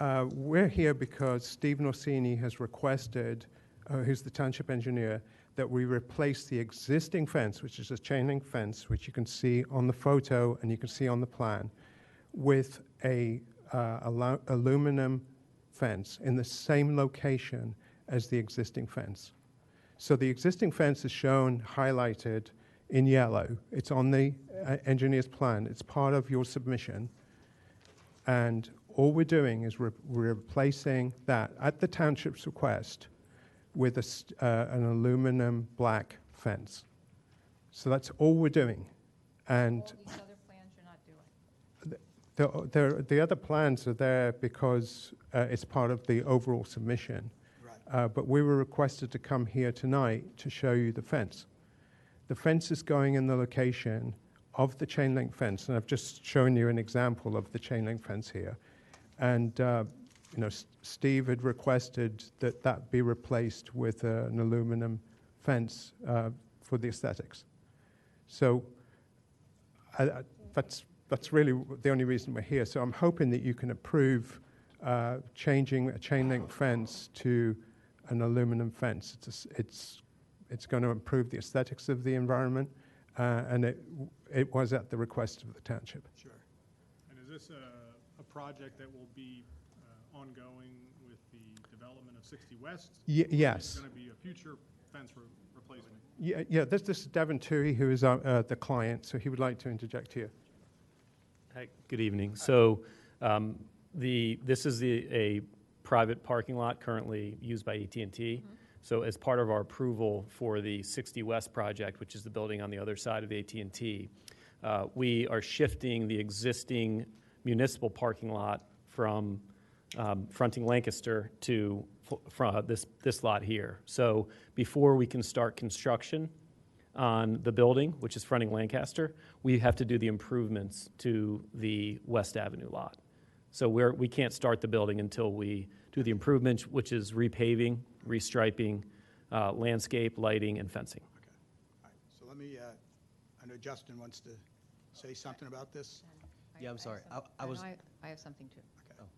S1: Yeah.
S9: We're here because Stephen Orsini has requested, who's the township engineer, that we replace the existing fence, which is a chain link fence, which you can see on the photo and you can see on the plan, with a aluminum fence in the same location as the existing fence. So the existing fence is shown highlighted in yellow. It's on the engineer's plan. It's part of your submission. And all we're doing is we're replacing that at the township's request with an aluminum black fence. So that's all we're doing. And
S2: all these other plans you're not doing.
S9: the other plans are there because it's part of the overall submission.
S1: Right.
S9: But we were requested to come here tonight to show you the fence. The fence is going in the location of the chain link fence, and I've just shown you an example of the chain link fence here. And Steve had requested that be replaced with an aluminum fence for the aesthetics. So That's really the only reason we're here. So I'm hoping that you can approve changing a chain link fence to an aluminum fence. It's going to improve the aesthetics of the environment, and it was at the request of the township.
S1: Sure.
S5: And is this a project that will be ongoing with the development of 60 West?
S9: Yes.
S5: It's going to be a future fence replacement?
S9: Yeah. This is Devin Toohey, who is the client, so he would like to interject here.
S10: Hi, good evening. So this is a private parking lot currently used by AT&T. So as part of our approval for the 60 West project, which is the building on the other side of AT&T, we are shifting the existing municipal parking lot from fronting Lancaster to this lot here. So before we can start construction on the building, which is fronting Lancaster, we have to do the improvements to the West Avenue lot. So we can't start the building until we do the improvements, which is repaving, restriping, landscape, lighting, and fencing.
S1: Okay. All right. So let me, I know Justin wants to say something about this.
S8: Yeah, I'm sorry.
S2: I have something too.
S1: Okay.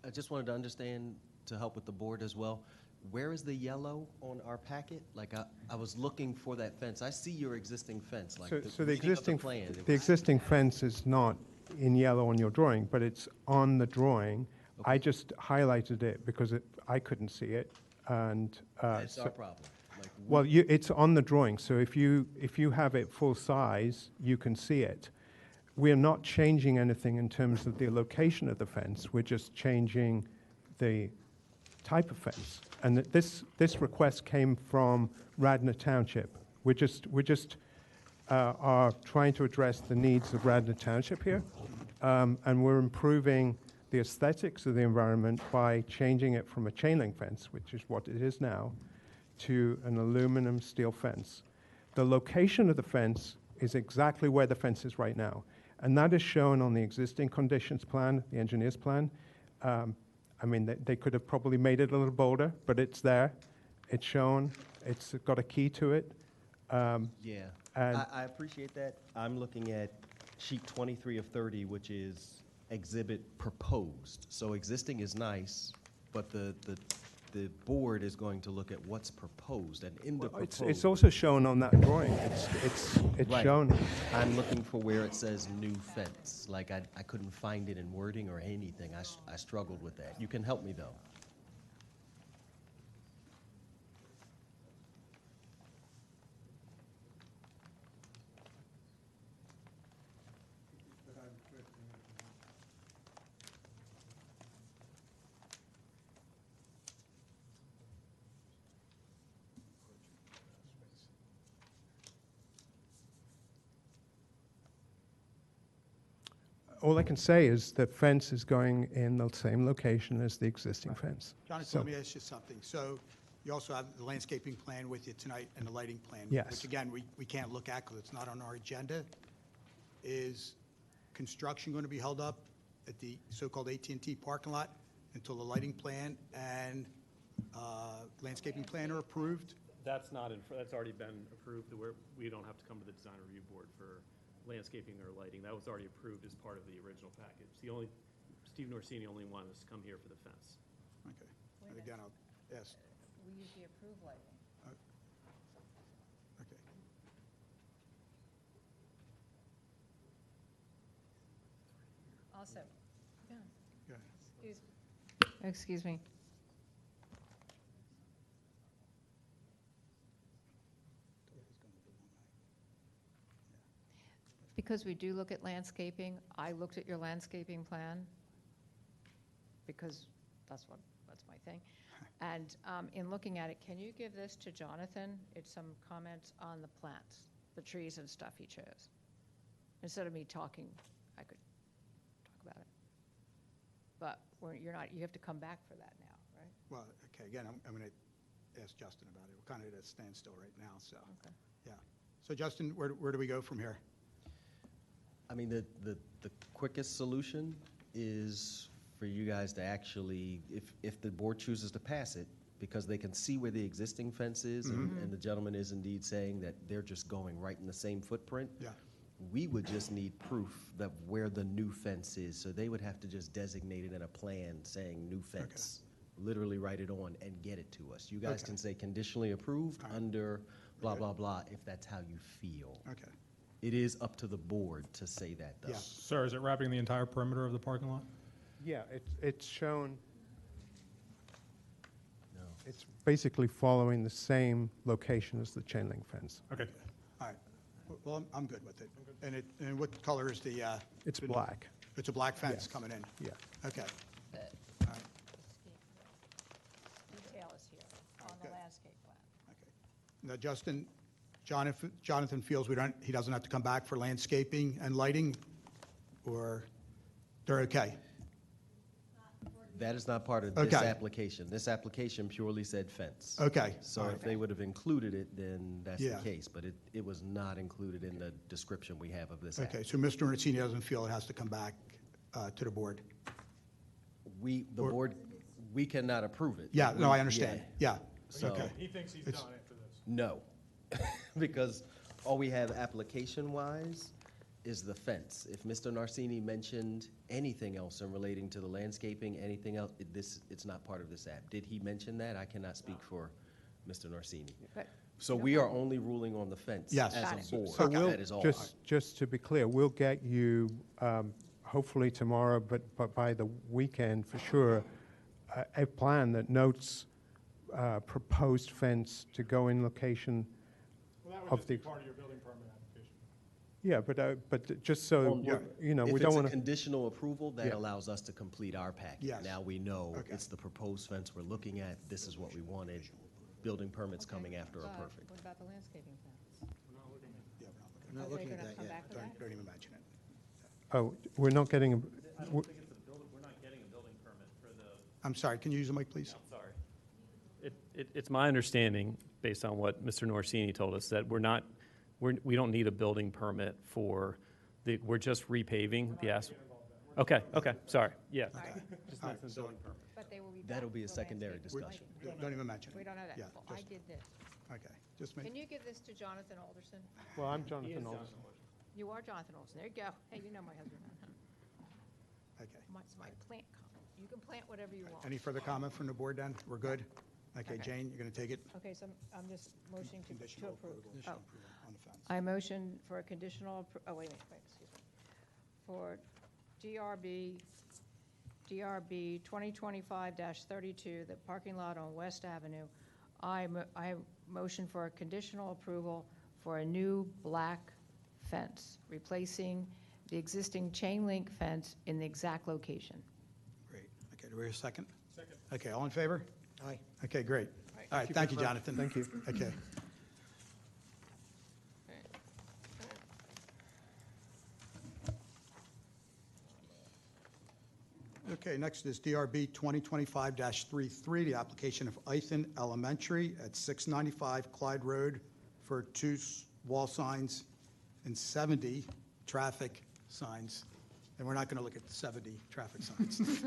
S8: I just wanted to understand, to help with the board as well, where is the yellow on our packet? Like, I was looking for that fence. I see your existing fence, like
S9: So the
S8: reading of
S9: existing
S8: plan. It
S9: the
S8: was-
S9: existing fence is not in yellow on your drawing, but it's on the drawing. I just highlighted it because I couldn't see it, and
S8: That's
S9: so-
S8: our problem. Like,
S9: well, it's on the drawing. So if you have it full size, you can see it. We're not changing anything in terms of the location of the fence. We're just changing the type of fence. And this request came from Radnor Township. We're just are trying to address the needs of Radnor Township here, and we're improving the aesthetics of the environment by changing it from a chain link fence, which is what it is now, to an aluminum steel fence. The location of the fence is exactly where the fence is right now, and that is shown on the existing conditions plan, the engineer's plan. I mean, they could have probably made it a little bolder, but it's there. It's shown. It's got a key to it.
S8: Yeah,
S9: And-
S8: I appreciate that. I'm looking at sheet 23 of 30, which is exhibit proposed. So existing is nice, but the board is going to look at what's proposed, and in the
S9: It's
S8: proposed.
S9: also shown on that drawing. It's
S8: Right.
S9: shown.
S8: I'm looking for where it says new fence. Like, I couldn't find it in wording or anything. I struggled with that. You can help me, though.
S9: All I can say is the fence is going in the same location as the existing fence.
S1: Jonathan,
S9: So-
S1: let me ask you something. So you also have the landscaping plan with you tonight and the lighting plan?
S9: Yes.
S1: Which, again, we can't look at because it's not on our agenda. Is construction going to be held up at the so-called AT&T parking lot until the lighting plan and landscaping plan are approved?
S10: That's already been approved, where we don't have to come to the design review board for landscaping or lighting. That was already approved as part of the original package. Steve Norsini only wanted us to come here for the fence.
S1: Okay. And again, I'll ask,
S2: We usually approve lighting.
S1: okay.
S2: Also, yeah,
S1: Go ahead.
S2: excuse me. Because we do look at landscaping, I looked at your landscaping plan, because that's my thing. And in looking at it, can you give this to Jonathan? It's some comments on the plants, the trees and stuff he chose. Instead of me talking, I could talk about it. But you have to come back for that now, right?
S1: Well, okay, again, I'm going to ask Justin about it. We're kind of at a standstill right now, so,
S2: Okay.
S1: yeah. So Justin, where do we go from here?
S8: I mean, the quickest solution is for you guys to actually, if the board chooses to pass it, because they can see where the existing fence is, and the gentleman is indeed saying that they're just going right in the same footprint.
S1: Yeah.
S8: We would just need proof that where the new fence is, so they would have to just designate it in a plan saying new fence. Literally write it on and get it to us. You guys
S1: Okay.
S8: can say conditionally approved under blah, blah, blah, if that's how you feel.
S1: Okay.
S8: It is up to the board to say that, though.
S1: Yeah.
S5: Sir, is it wrapping the entire perimeter of the parking lot?
S9: Yeah, it's shown,
S8: No.
S9: it's basically following the same location as the chain link fence.
S5: Okay.
S1: All right. Well, I'm good with it. And what color is the?
S9: It's black,
S1: It's a black fence
S9: Yes.
S1: coming in?
S9: yeah.
S1: Okay.
S2: Detail is here on the
S1: Okay.
S2: landscape plan.
S1: Okay. Now, Jonathan feels he doesn't have to come back for landscaping and lighting, or they're okay?
S8: That is not part of this
S1: Okay.
S8: application. This application purely said fence.
S1: Okay.
S8: So
S1: all
S8: if
S1: right.
S8: they would have included it, then that's the
S1: Yeah.
S8: case. But it was not included in the description we have of this app.
S1: Okay, so Mr. Orsini doesn't feel it has to come back to the board?
S8: The board, we cannot approve it.
S1: Yeah, no,
S8: We-
S1: I understand. Yeah.
S8: So,
S1: Okay.
S5: He thinks he's
S1: It's-
S5: done after this.
S8: no. Because all we have application-wise is the fence. If Mr. Narsini mentioned anything else in relating to the landscaping, anything else, it's not part of this app. Did he mention that? I cannot speak for Mr. Narsini.
S2: But
S8: So we are only ruling on the fence
S1: Yes.
S2: Got
S8: as
S2: it.
S8: a board.
S9: So we'll,
S8: That is all.
S9: just to be clear, we'll get you, hopefully tomorrow, but by the weekend for sure, a plan that notes proposed fence to go in location
S5: Well, that
S9: of
S5: would just be
S9: the-
S5: part of your building permit application.
S9: Yeah, but just so,
S1: yeah.
S9: you know,
S8: If
S9: we
S8: it's
S9: don't
S8: a
S9: want to,
S8: conditional approval, that
S9: Yeah.
S8: allows us to complete our package.
S1: Yes.
S8: Now we know
S1: Okay.
S8: it's the proposed fence we're looking at, this is what we wanted. Building permits
S2: Okay,
S8: coming after are
S2: but
S8: perfect.
S2: What about the landscaping plan?
S1: Yeah, we're not looking at it.
S7: We're not
S2: Are they
S7: looking at
S2: gonna
S7: that
S2: come
S7: yet.
S2: back with that?
S1: Don't even mention it.
S9: oh, we're not getting,
S10: I don't think it's a building, we're not getting a building permit for the,
S1: I'm sorry, can you use the mic, please?
S10: I'm sorry. It's my understanding, based on what Mr. Norsini told us, that we don't need a building permit for we're just repaving the asphalt. Okay, sorry, yeah. Just
S1: All right,
S10: nothing
S1: so-
S10: building permit.
S2: But they will be back
S8: That'll be a
S2: for
S8: secondary
S2: landscaping.
S8: discussion.
S1: Don't even mention it.
S2: We don't know that.
S1: Yeah,
S2: Well, I
S1: just-
S2: did this.
S1: Okay, just make,
S2: Can you give this to Jonathan Alderson?
S9: well, I'm Jonathan Olson.
S2: You are Jonathan Olson. There you go. Hey, you know my husband.
S1: okay.
S2: It's my plant comment. You can plant whatever you want.
S1: Any further comment from the board then? We're good? Okay,
S2: Okay.
S1: Jane, you're going to take it?
S2: Okay, so I'm just motioning to
S1: Conditional
S2: approve.
S1: approval.
S2: Oh,
S1: On the fence.
S2: I motion for a conditional, wait, excuse me. For DRB 2025-32, the parking lot on West Avenue, I motion for a conditional approval for a new black fence, replacing the existing chain link fence in the exact location.
S1: Great. Okay, do we hear a second? Second. Okay, all in favor?
S7: Aye.
S1: Okay, great. All right, thank you, Jonathan.
S9: Thank you.
S1: Okay. Okay, next is DRB 2025-33, the application of Ethan Elementary at 695 Clyde Road for 2 wall signs and 70 traffic signs. And we're not going to look at the 70 traffic signs.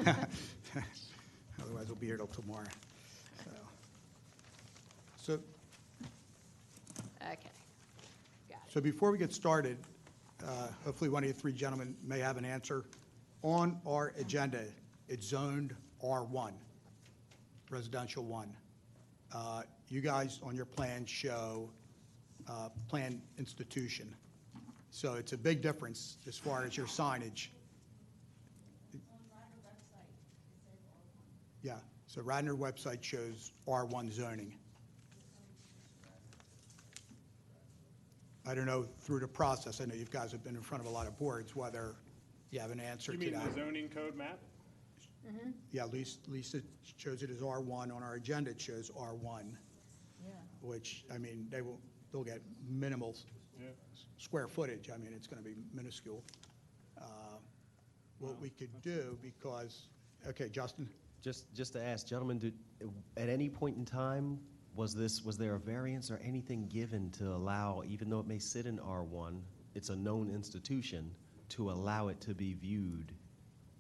S1: Otherwise, we'll be here till tomorrow. So,
S2: Okay, got it.
S1: so before we get started, hopefully one of you three gentlemen may have an answer. On our agenda, it's zoned R1, residential 1. You guys on your plan show planned institution. So it's a big difference as far as your signage. Yeah, so Radnor website shows R1 zoning. I don't know, through the process, I know you guys have been in front of a lot of boards, whether you have an answer
S5: You
S1: to
S5: mean
S1: that.
S5: the zoning code map?
S1: Yeah, Lisa shows it as R1. On our agenda, it shows R1,
S2: Yeah.
S1: which, I mean, they'll get minimal
S5: Yeah.
S1: square footage. I mean, it's going to be minuscule. What we could do, because, okay, Justin?
S8: Just to ask, gentlemen, at any point in time, was there a variance or anything given to allow, even though it may sit in R1, it's a known institution, to allow it to be viewed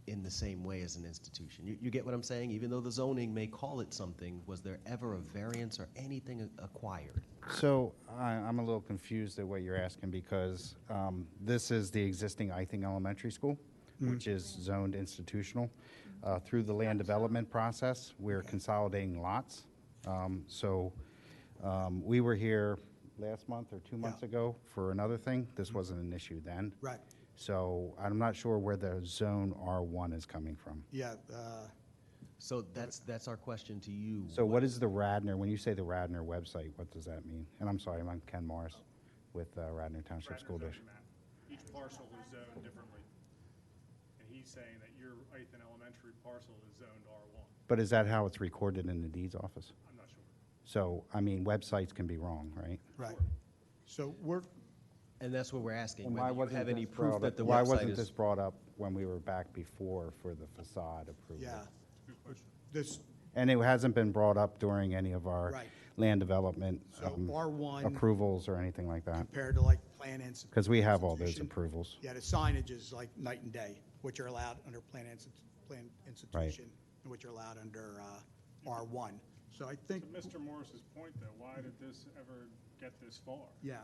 S8: in the same way as an institution. You get what I'm saying? Even though the zoning may call it something, was there ever a variance or anything acquired?
S11: So I'm a little confused at what you're asking because this is the existing Ithing Elementary School, which is zoned institutional. Through the land development process, we're consolidating lots. We were here last month or 2 months ago for another thing. This wasn't an issue then.
S1: Right.
S11: So I'm not sure where the zone R1 is coming from.
S1: Yeah,
S8: So that's our question to you.
S11: So what is the Radnor, when you say the Radnor website, what does that mean? And I'm sorry, I'm Ken Morris with Radnor Township School District.
S5: Each parcel is zoned differently. And he's saying that your Ithing Elementary parcel is zoned R1.
S11: But is that how it's recorded in the deeds office?
S5: I'm not sure.
S11: So, I mean, websites can be wrong, right?
S1: right. So
S8: And that's what we're asking,
S11: And
S8: whether you have any
S11: this
S8: proof
S11: brought
S8: that
S11: up-
S8: the
S11: Why
S8: website
S11: wasn't this
S8: is.
S11: brought up when we were back before for the facade approval?
S1: yeah, this,
S11: And it hasn't been brought up during any of our
S1: Right.
S11: land development
S1: so R1
S11: approvals or anything like that?
S1: compared to like plan institution.
S11: Because we have all those approvals.
S1: Yeah, the signage is like night and day, which are allowed under plan institution, and which are allowed under R1. So I think,
S5: To Mr. Morris's point, though, why did this ever get this far?
S1: yeah,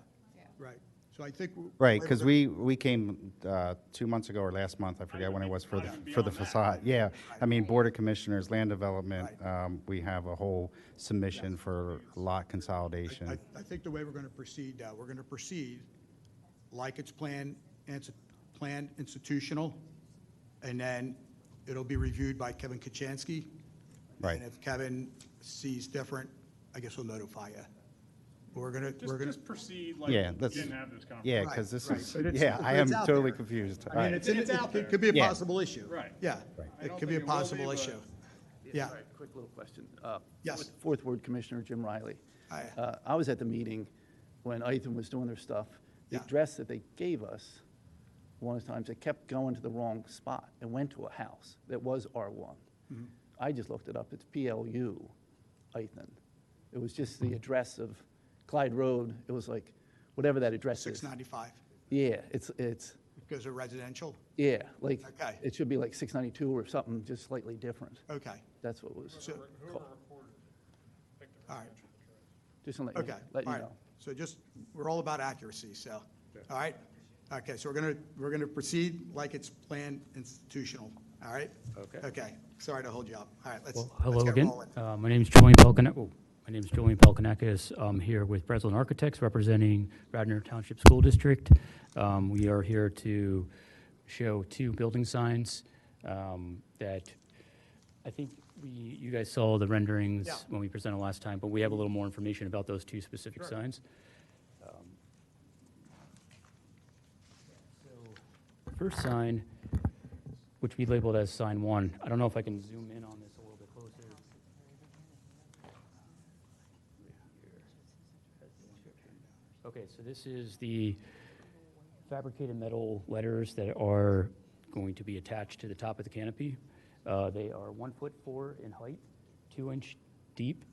S1: right. So I think.
S11: Right, because we came 2 months ago or last month, I forget when it was, for the facade. Yeah, I mean, Board of Commissioners, land development, we have a whole submission for lot consolidation.
S1: I think the way we're going to proceed, we're going to proceed like it's planned institutional, and then it'll be reviewed by Kevin Kachansky.
S11: Right.
S1: And if Kevin sees different, I guess we'll notify you. We're going to.
S5: Just proceed like
S11: Yeah,
S5: you
S11: let's,
S5: didn't have this conversation.
S11: yeah, because this
S1: Right,
S11: is,
S1: but it's-
S11: yeah, I
S1: but
S11: am
S1: it's out
S11: totally
S1: there.
S11: confused.
S1: I mean,
S5: It's out there.
S1: it could be a
S11: Yeah.
S1: possible issue.
S5: Right.
S1: Yeah,
S5: I
S1: it
S5: don't
S1: could be a
S5: think it will be,
S1: possible
S5: but-
S1: issue. Yeah.
S12: Quick little question.
S1: Yes.
S12: Fourth Ward Commissioner Jim Riley.
S1: Hi.
S12: I was at the meeting when Itham was doing their stuff. The
S1: Yeah.
S12: address that they gave us, one of the times, it kept going to the wrong spot. It went to a house that was R1.
S1: Mm-hmm.
S12: I just looked it up. It's PLU, Itham. It was just the address of Clyde Road. It was like, whatever that address is.
S1: 695,
S12: Yeah, it's,
S1: because of residential?
S12: yeah, like,
S1: Okay.
S12: it should be like 692 or something, just slightly different.
S1: Okay,
S12: That's what was,
S1: so,
S5: Whoever recorded picked up
S1: all right.
S12: just to let
S1: Okay,
S12: let
S1: all
S12: you
S1: right.
S12: know.
S1: So just, we're all about accuracy, so, all right? Okay, so we're gonna proceed like it's planned institutional, all right?
S12: Okay.
S1: Okay, sorry to hold you up. All right, let's
S13: Well,
S1: let's
S13: hello
S1: get
S13: again.
S1: rolling.
S13: My name is Julian Pelkinakis. I'm here with Breslin Architects representing Radnor Township School District. We are here to show two building signs that I think you guys saw the renderings
S1: Yeah.
S13: when we presented last time, but we have a little more information about those two specific signs. First sign, which we labeled as sign 1. I don't know if I can zoom in on this a little bit closer. Okay, so this is the fabricated metal letters that are going to be attached to the top of the canopy. They are 1'4" in height, 2" deep,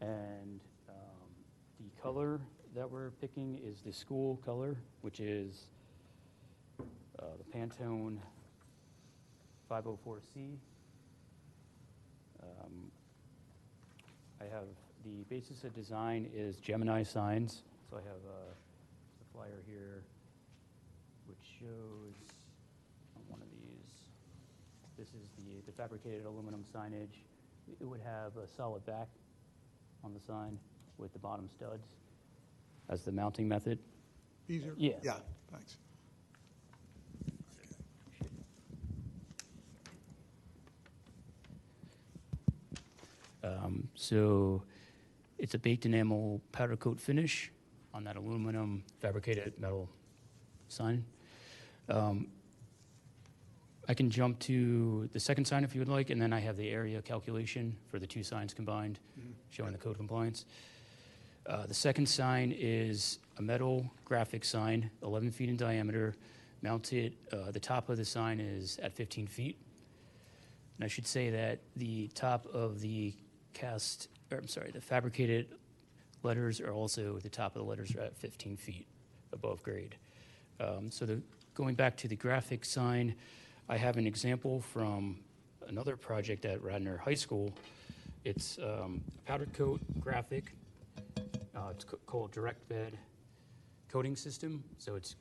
S13: and the color that we're picking is the school color, which is the Pantone 504C. I have the basis of design is Gemini signs. So I have the flyer here, which shows on one of these. This is the fabricated aluminum signage. It would have a solid back on the sign with the bottom studs as the mounting method.
S1: Easier?
S13: Yeah.
S1: Yeah, thanks.
S13: So it's a baked enamel powder coat finish on that aluminum fabricated metal sign. I can jump to the second sign if you would like, and then I have the area calculation for the two signs combined, showing the code compliance. The second sign is a metal graphic sign, 11 feet in diameter, mounted. The top of the sign is at 15 feet. And I should say that the top of the the fabricated letters are also, the top of the letters are at 15 feet above grade. Going back to the graphic sign, I have an example from another project at Radnor High School. It's a powder coat graphic. It's called direct bed coating system. So it's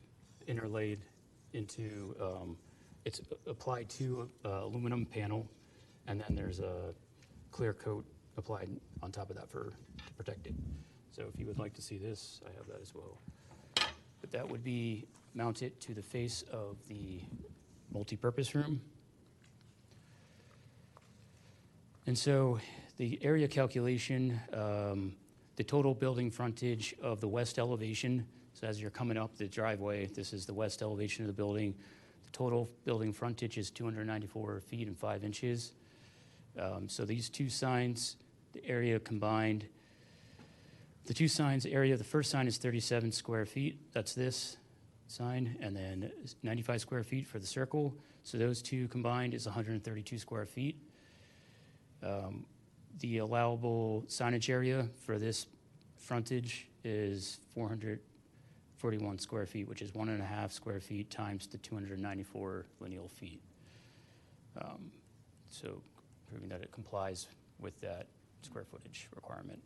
S13: interlaid into, it's applied to aluminum panel, and then there's a clear coat applied on top of that to protect it. So if you would like to see this, I have that as well. But that would be mounted to the face of the multi-purpose room. And so the area calculation, the total building frontage of the west elevation, so as you're coming up the driveway, this is the west elevation of the building. The total building frontage is 294 feet and 5 inches. So these two signs, the area combined, the two signs area, the first sign is 37 square feet. That's this sign, and then 95 square feet for the circle. So those two combined is 132 square feet. The allowable signage area for this frontage is 441 square feet, which is 1.5 square feet times the 294 lineal feet. So proving that it complies with that square footage requirement.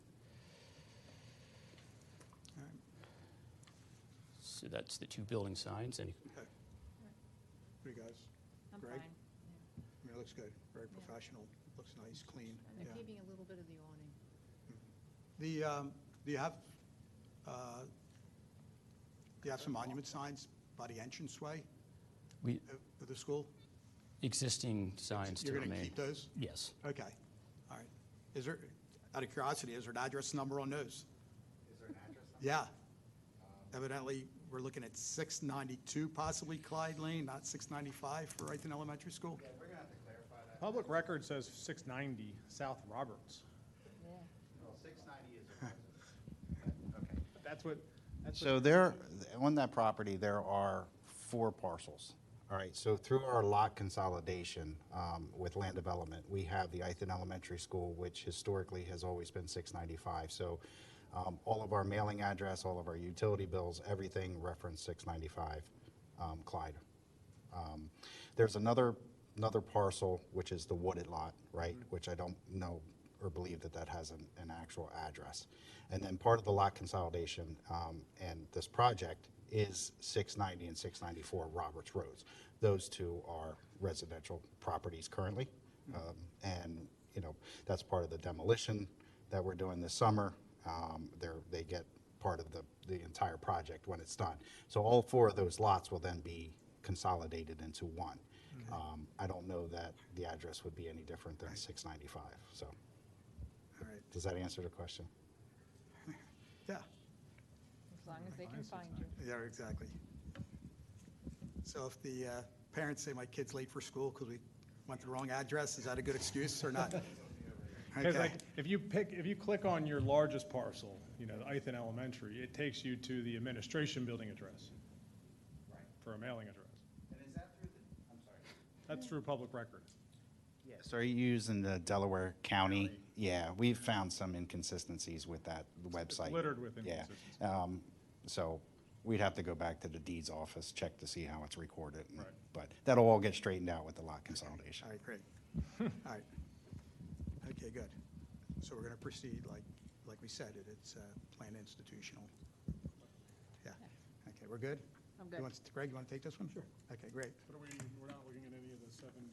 S13: So that's the two building signs. And
S1: Okay. What do you guys?
S2: I'm
S1: Greg?
S2: fine.
S1: I mean, it looks good, very professional, looks nice, clean.
S2: And they're
S1: Yeah.
S2: keeping a little bit of the awning.
S1: Do you have some monument signs by the entranceway
S13: we
S1: of the school?
S13: existing signs to
S1: You're going to
S13: remain.
S1: keep those?
S13: Yes.
S1: Okay, all right. Is there, out of curiosity, is there an address number on those?
S11: Is there an address number?
S1: Yeah. Evidently, we're looking at 692 possibly Clyde Lane, not 695 for Wrighton Elementary School?
S11: Yeah, we're gonna have to clarify that.
S5: Public record says 690 South Roberts.
S11: Well, 690 is a residence. Okay.
S5: That's what,
S11: So there, on that property, there are 4 parcels. All right, so through our lot consolidation with land development, we have the Wrighton Elementary School, which historically has always been 695. So all of our mailing address, all of our utility bills, everything reference 695 Clyde. There's another parcel, which is the wooded lot, right? Which I don't know or believe that has an actual address. And then part of the lot consolidation and this project is 690 and 694 Roberts Roads. Those two are residential properties currently. And, you know, that's part of the demolition that we're doing this summer. They get part of the entire project when it's done. So all 4 of those lots will then be consolidated into one. I don't know that the address would be any different than 695, so.
S1: All right,
S11: Does that answer the question?
S1: yeah,
S2: As long as they can find you.
S1: yeah, exactly. So if the parents say my kid's late for school because we went to the wrong address, is that a good excuse or not?
S5: because
S1: Okay.
S5: like, if you click on your largest parcel, you know, Wrighton Elementary, it takes you to the administration building address.
S11: Right.
S5: For a mailing address.
S11: And is that through the, I'm sorry.
S5: That's through public record.
S11: Yes, are you using the Delaware County? Yeah, we've found some inconsistencies with that website.
S5: Littered with
S11: Yeah,
S5: inconsistencies.
S11: so we'd have to go back to the deeds office, check to see how it's recorded.
S5: Right.
S11: But that'll all get straightened out with the lot consolidation.
S1: All right, great. All right. Okay, good. So we're going to proceed like we said, it's planned institutional. Yeah, okay, we're good?
S2: I'm
S1: You
S2: good.
S1: want- Greg, you want to take this one? Sure. Okay, great.
S5: But we're not looking at any of the 70.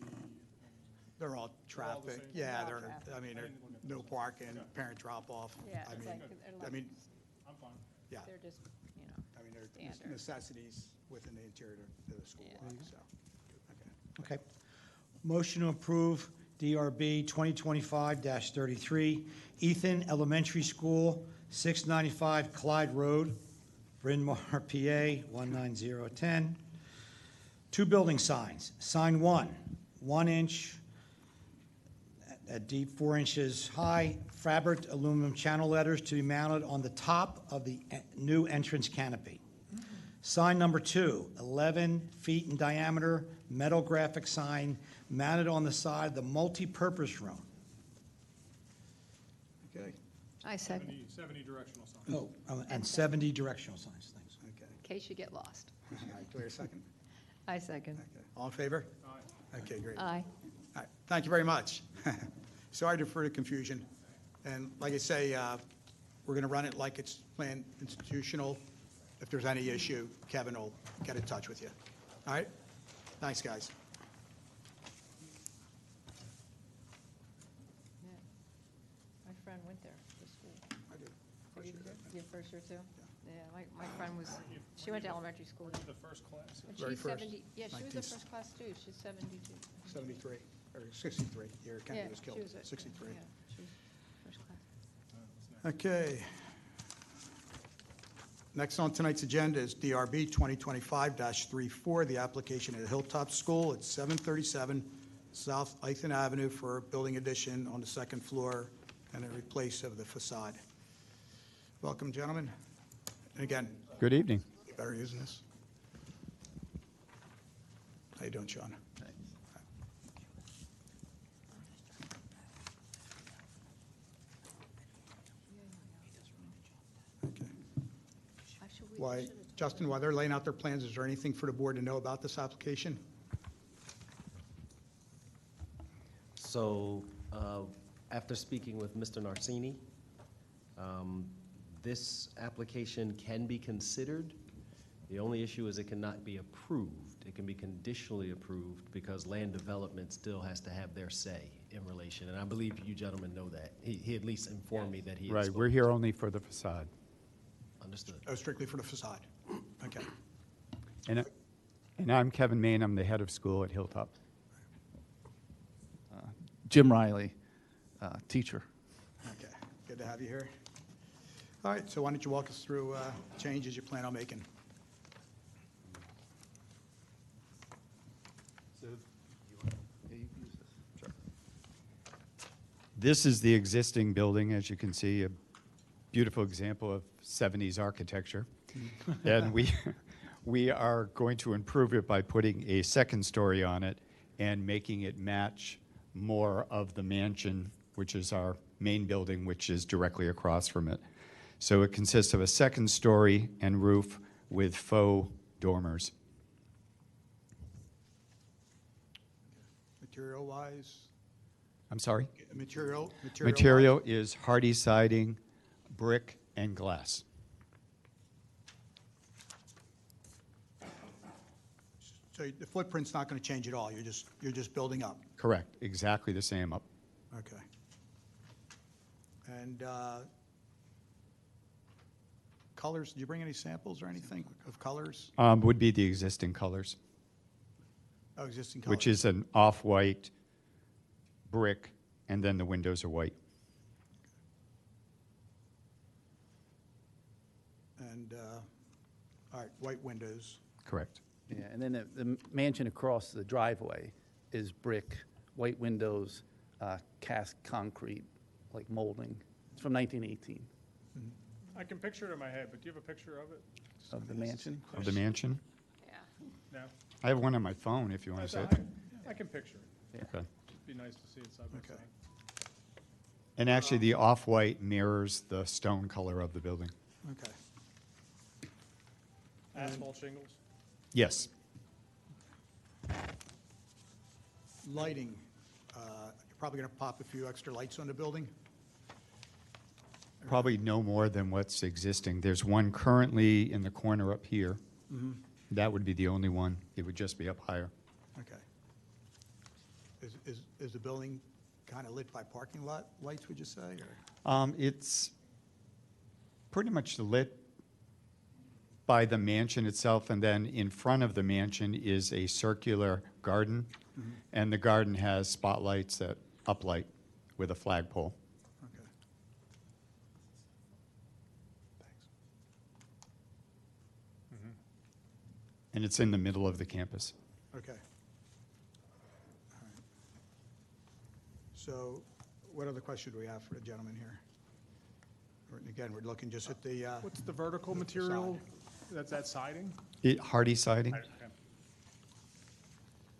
S1: They're all
S5: They're all the
S1: traffic,
S5: same?
S1: yeah,
S2: They're all
S1: they're,
S2: traffic.
S1: I mean,
S5: I
S1: they're
S5: didn't look at
S1: no
S5: those.
S1: parking,
S5: Okay.
S1: parent drop-off.
S2: Yeah,
S1: I
S2: it's
S1: mean,
S2: like, they're
S1: I
S2: like,
S1: mean,
S5: I'm fine.
S1: yeah,
S2: they're just, you know,
S1: I mean, they're
S2: standard.
S1: necessities within the interior of the school,
S2: Yeah.
S1: so, okay.
S7: Okay. Motion to approve DRB 2025-33, Ethan Elementary School, 695 Clyde Road, Bryn Mawr, PA 19010. 2 building signs. Sign 1, 1 inch at deep 4 inches high, fabric aluminum channel letters to be mounted on the top of the new entrance canopy. Sign number 2, 11 feet in diameter, metal graphic sign mounted on the side of the multi-purpose room.
S1: Okay,
S2: I second,
S5: 70 directional signs.
S7: Oh, and 70 directional signs, thanks.
S1: okay.
S2: in case you get lost.
S1: All right, do we have a second?
S2: I second.
S1: Okay, all in favor?
S5: Aye.
S1: Okay, great.
S2: Aye.
S1: All right, thank you very much. Sorry for the confusion. And like I say, we're going to run it like it's planned institutional. If there's any issue, Kevin will get in touch with you. All right? Thanks, guys.
S2: Yeah. My friend went there to school.
S1: I did.
S2: Did you? Your first year too? Yeah, my friend was, she went to elementary school.
S5: The first class.
S2: And
S1: Very
S2: she's
S1: first.
S2: 70, yeah, she was
S1: 19
S2: the first class too. She's 72.
S1: 73, or 63, year
S2: Yeah,
S1: Kennedy was killed,
S2: she was at-
S1: 63.
S2: Yeah, she was first class.
S1: Okay. Next on tonight's agenda is DRB 2025-34, the application at Hilltop School at 737 South Ethan Avenue for a building addition on the second floor and a replace of the facade. Welcome, gentlemen. And again,
S14: Good evening.
S1: you better using this. How you doing, Sean? Okay.
S2: Actually, we
S1: Why,
S2: should've told
S1: Justin,
S2: her.
S1: while they're laying out their plans, is there anything for the board to know about this application?
S8: So, after speaking with Mr. Narsini, this application can be considered. The only issue is it cannot be approved. It can be conditionally approved because land development still has to have their say in relation. And I believe you gentlemen know that. He at least informed me that he had
S14: Right,
S8: spoken
S14: we're here
S8: to-
S14: only for the facade.
S8: Understood.
S1: Oh, strictly for the facade? Okay.
S14: And I'm Kevin Main, I'm the head of school at Hilltop.
S12: Jim Riley, teacher.
S1: Okay, good to have you here. All right, so why don't you walk us through changes you plan on making?
S14: This is the existing building, as you can see, a beautiful example of 70s architecture. And we are going to improve it by putting a second story on it and making it match more of the mansion, which is our main building, which is directly across from it. So it consists of a second story and roof with faux dormers.
S1: Material-wise?
S14: I'm sorry?
S1: Material?
S14: Material is hardy siding, brick, and glass.
S1: So the footprint's not going to change at all, you're just building up?
S14: Correct, exactly the same up.
S1: Okay. And colors, did you bring any samples or anything of colors?
S14: Would be the existing colors,
S1: Oh, existing colors.
S14: which is an off-white brick, and then the windows are white.
S1: And, all right, white windows.
S14: Correct.
S12: Yeah, and then the mansion across the driveway is brick, white windows, cast concrete, like molding. It's from 1918,
S5: I can picture it in my head, but do you have a picture of it?
S12: of the mansion.
S14: Of the mansion?
S2: Yeah.
S5: No?
S14: I have one on my phone if you want to see it.
S5: I can picture it.
S14: Okay.
S5: It'd be nice to see it side by
S1: Okay.
S5: side.
S14: And actually, the off-white mirrors the stone color of the building.
S1: Okay.
S5: Asphalt shingles?
S14: Yes.
S1: Lighting, you're probably going to pop a few extra lights on the building?
S14: Probably no more than what's existing. There's one currently in the corner up here. That would be the only one. It would just be up higher.
S1: Okay. Is the building kind of lit by parking lot lights, would you say, or?
S14: It's pretty much lit by the mansion itself, and then in front of the mansion is a circular garden, and the garden has spotlights that uplight with a flagpole.
S1: Okay. Thanks.
S14: And it's in the middle of the campus.
S1: Okay. All right. So what other question do we have for the gentleman here? Again, we're looking just at the,
S5: What's the vertical
S1: the
S5: material? That's that siding?
S14: Hardy siding?
S5: Okay.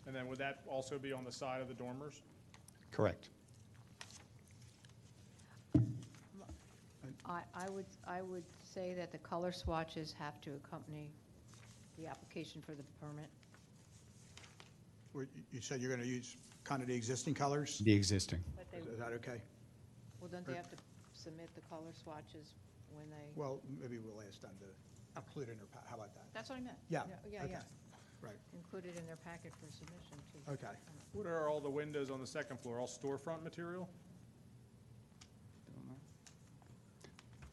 S5: And then would that also be on the side of the dormers?
S14: Correct.
S2: I would say that the color swatches have to accompany the application for the permit.
S1: You said you're going to use kind of the existing colors?
S14: The existing.
S2: But they,
S1: Is that okay?
S2: well, don't they have to submit the color swatches when they?
S1: Well, maybe we'll ask them to include it in their, how about that?
S2: That's what I meant.
S1: Yeah,
S2: Yeah,
S1: okay.
S2: yeah.
S1: Right,
S2: Include it in their packet for submission to.
S1: okay.
S5: What are all the windows on the second floor? All storefront material?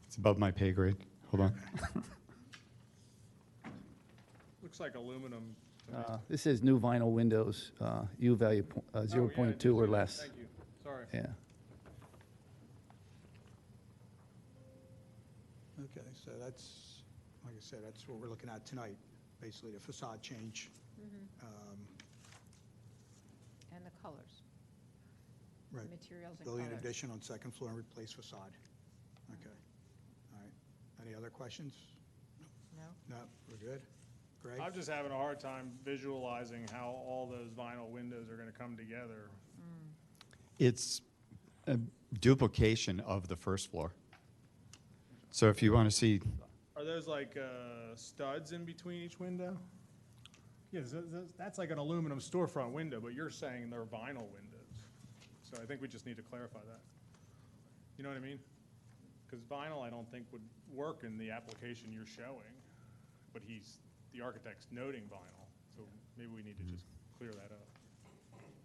S14: It's above my pay grade. Hold on.
S5: Looks like aluminum to me.
S12: This is new vinyl windows, U value
S5: Oh, yeah,
S12: 0.2 or
S5: yeah,
S12: less.
S5: Thank you, sorry.
S12: Yeah.
S1: Okay, so that's, like I said, that's what we're looking at tonight, basically the facade change.
S2: And the colors,
S1: Right.
S2: materials and
S1: Building
S2: colors.
S1: addition on second floor and replace facade. Okay, all right. Any other questions?
S2: No?
S1: No, we're good? Greg?
S5: I'm just having a hard time visualizing how all those vinyl windows are gonna come together.
S14: It's a duplication of the first floor. So if you want to see,
S5: Are those like studs in between each window? Yes, that's like an aluminum storefront window, but you're saying they're vinyl windows. So I think we just need to clarify that. You know what I mean? Because vinyl, I don't think would work in the application you're showing, but the architect's noting vinyl, so maybe we need to just clear that up.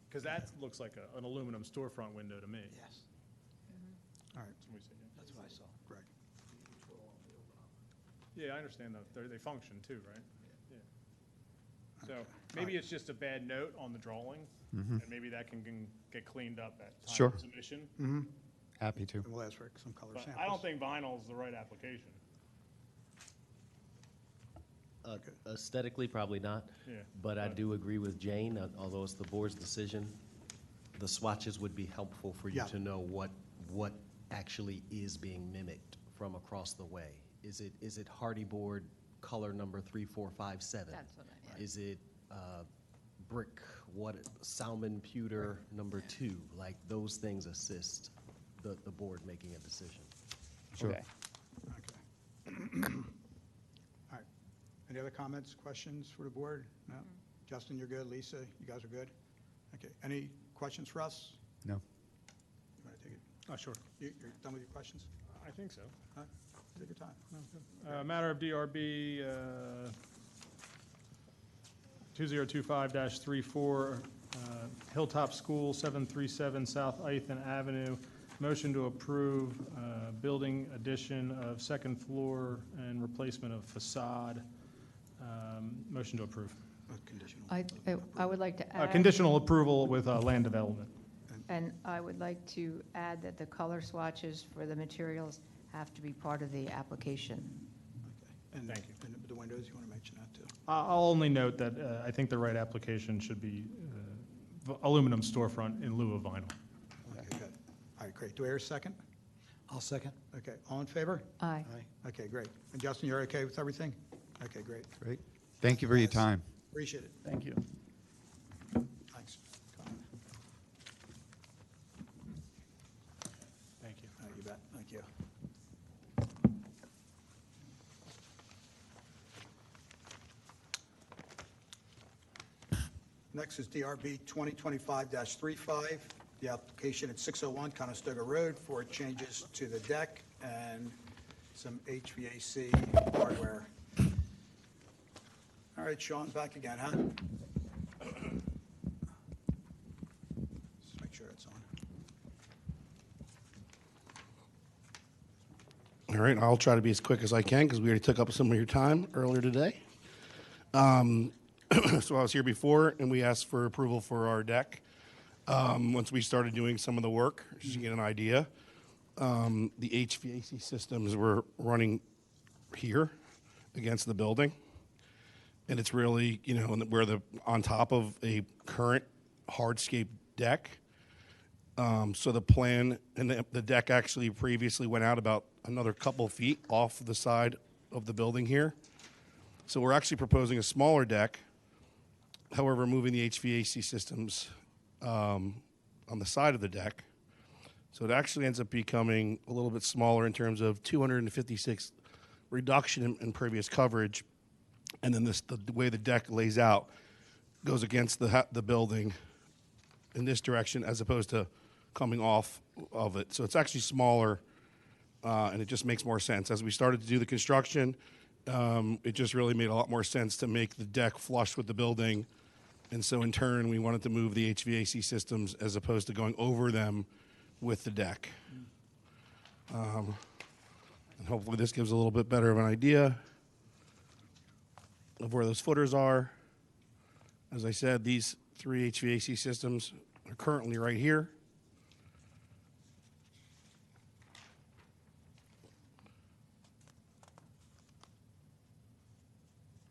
S5: Because that looks like an aluminum storefront window to me.
S1: Yes. All right,
S5: Somebody say yes.
S1: that's what I saw. Greg?
S5: Yeah, I understand that. They function too, right? Yeah. So maybe it's just a bad note on the drawing, and maybe that can get cleaned up at time
S14: Sure.
S5: of submission.
S14: happy to.
S1: And we'll ask for some color
S5: But
S1: samples.
S5: I don't think vinyl is the right application.
S8: Aesthetically, probably not.
S5: Yeah,
S8: But I
S5: but-
S8: do agree with Jane, although it's the board's decision, the swatches would be helpful for you
S1: Yeah.
S8: to know what actually is being mimicked from across the way. Is it hardy board color number 3, 4, 5, 7?
S2: That's what I, yeah.
S8: Is it brick, salmon pewter number 2? Like, those things assist the board making a decision.
S14: Sure.
S12: Okay.
S1: Okay. All right. Any other comments, questions for the board? No? Justin, you're good? Lisa, you guys are good? Okay. Any questions for us?
S14: No.
S1: You want to take it?
S5: Oh, sure.
S1: You're done with your questions?
S5: I think so.
S1: All right. Take your time.
S5: Matter of DRB 2025-34, Hilltop School, 737 South Ithan Avenue. Motion to approve building addition of second floor and replacement of facade. Motion to approve.
S1: Conditional.
S2: I would like to add.
S5: Conditional approval with land development.
S2: And I would like to add that the color swatches for the materials have to be part of the application.
S1: Okay. And
S5: Thank you.
S1: And the windows, you want to mention that too?
S5: I'll only note that I think the right application should be aluminum storefront in lieu of vinyl.
S1: Okay, good. All right, great. Do I hear a second?
S7: I'll second.
S1: Okay, all in favor?
S2: Aye.
S1: Okay, great. And Justin, you're okay with everything? Okay, great.
S14: Great. Thank you for your
S1: Yes.
S14: time.
S1: Appreciate it.
S12: Thank you.
S1: Thanks.
S5: Thank you.
S1: You bet. Thank you. Next is DRB 2025-35, the application at 601 Conestoga Road for changes to the deck and some HVAC hardware. All right, Sean, back again, huh? Just make sure it's on.
S6: All right, I'll try to be as quick as I can because we already took up some of your time earlier today. So I was here before and we asked for approval for our deck. Once we started doing some of the work, just to get an idea, the HVAC systems were running here against the building. And it's really, we're on top of a current hardscape deck. So the plan, and the deck actually previously went out about another couple feet off the side of the building here. So we're actually proposing a smaller deck, however, moving the HVAC systems on the side of the deck. So it actually ends up becoming a little bit smaller in terms of 256 reduction in previous coverage. And then the way the deck lays out, goes against the building in this direction as opposed to coming off of it. So it's actually smaller, and it just makes more sense. As we started to do the construction, it just really made a lot more sense to make the deck flush with the building. And so in turn, we wanted to move the HVAC systems as opposed to going over them with the deck. And hopefully this gives a little bit better of an idea of where those footers are. As I said, these 3 HVAC systems are currently right here.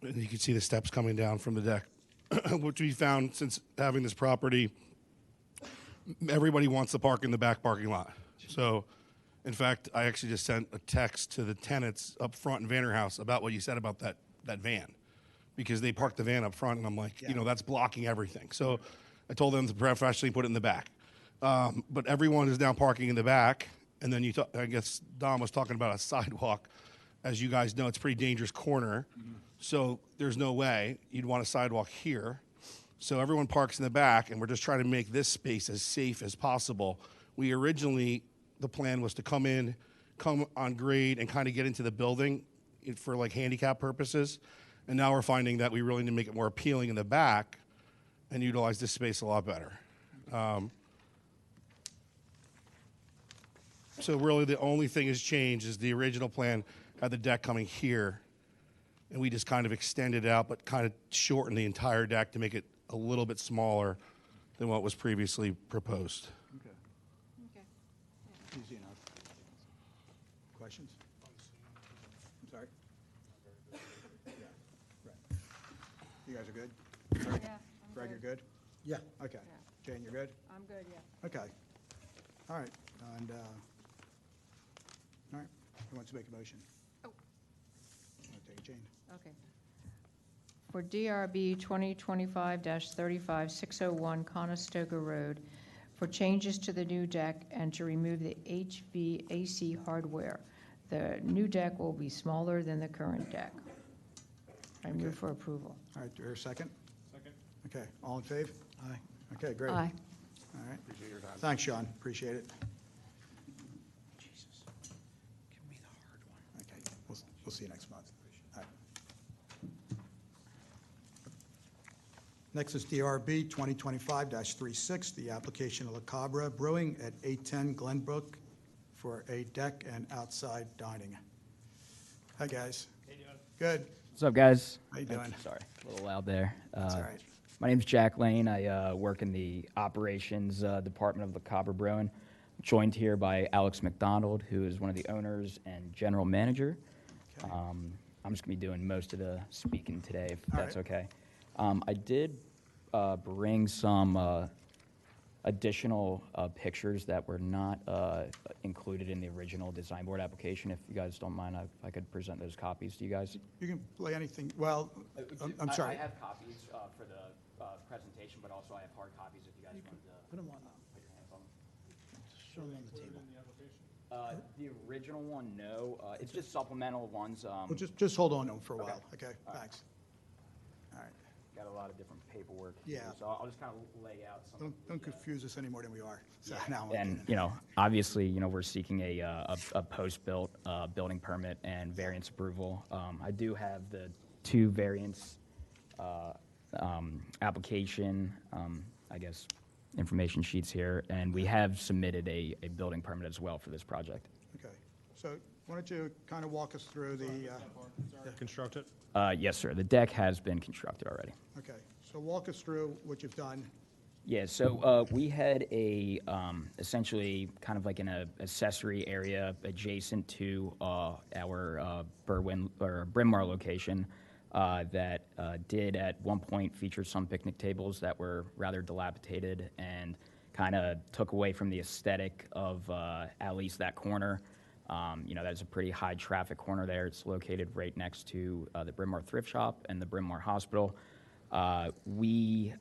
S6: And you can see the steps coming down from the deck, which we found since having this property, everybody wants to park in the back parking lot. So, in fact, I actually just sent a text to the tenants up front in Vanner House about what you said about that van, because they parked the van up front, and I'm like, you know, that's blocking everything. So I told them to professionally put it in the back. But everyone is now parking in the back, and then I guess Don was talking about a sidewalk. As you guys know, it's a pretty dangerous corner, so there's no way you'd want a sidewalk here. So everyone parks in the back, and we're just trying to make this space as safe as possible. We originally, the plan was to come on grade and kind of get into the building for like handicap purposes. And now we're finding that we really need to make it more appealing in the back and utilize this space a lot better. So really the only thing has changed is the original plan had the deck coming here, and we just kind of extended it out, but kind of shortened the entire deck to make it a little bit smaller than what was previously proposed.
S1: Okay. Easy enough. Questions? I'm sorry? Yeah, right. You guys are good? Greg?
S2: Yeah, I'm
S1: Greg,
S2: good.
S1: you're good?
S7: Yeah.
S1: Okay. Jane, you're good?
S2: I'm good, yeah.
S1: Okay. All right, and, all right, who wants to make a motion?
S2: Oh.
S1: I'll take it, Jane.
S2: Okay. For DRB 2025-35, 601 Conestoga Road, for changes to the new deck and to remove the HVAC hardware. The new deck will be smaller than the current deck. I move for approval.
S1: All right, do we hear a second?
S5: Second.
S1: Okay, all in favor? Aye. Okay, great.
S2: Aye.
S1: All right. Thanks, Sean, appreciate it.
S7: Jesus. Give me the hard one.
S1: Okay, we'll see you next month. All right. Next is DRB 2025-36, the application of La Cabra Brewing at 810 Glenbrook for a deck and outside dining. Hi, guys. How you doing? Good.
S15: What's up, guys?
S1: How you doing?
S15: Sorry, a little loud there.
S1: That's all right.
S15: My name's Jack Lane. I work in the operations department of La Cabra Brewing. Joined here by Alex McDonald, who is one of the owners and general manager.
S1: Okay.
S15: I'm just going to be doing most of the speaking today, if
S1: All
S15: that's
S1: right.
S15: okay. I did bring some additional pictures that were not included in the original design board application. If you guys don't mind, I could present those copies to you guys.
S1: You can play anything, well, I'm sorry.
S15: I have copies for the presentation, but also I have hard copies if you guys want to
S7: Put them on,
S15: put your hands on them.
S7: show them on the table.
S15: The original one, no. It's just supplemental ones.
S1: Well, just hold on to them for a while, okay?
S15: All right.
S1: Thanks. All right.
S15: Got a lot of different paperwork.
S1: Yeah.
S15: here, so I'll just kind of lay out some.
S1: Don't confuse us any more than we are. So now I'm
S15: And,
S1: kidding.
S15: you know, obviously, you know, we're seeking a post-built building permit and variance approval. I do have the 2 variance application, I guess, information sheets here, and we have submitted a building permit as well for this project.
S1: Okay. So why don't you kind of walk us through the,
S5: Constructed.
S15: Yes, sir. The deck has been constructed already.
S1: okay. So walk us through what you've done.
S15: Yeah, so we had a essentially kind of like an accessory area adjacent to our Bryn Mawr location that did at one point feature some picnic tables that were rather dilapidated and kind of took away from the aesthetic of at least that corner. You know, that's a pretty high traffic corner there. It's located right next to the Bryn Mawr Thrift Shop and the Bryn Mawr Hospital. We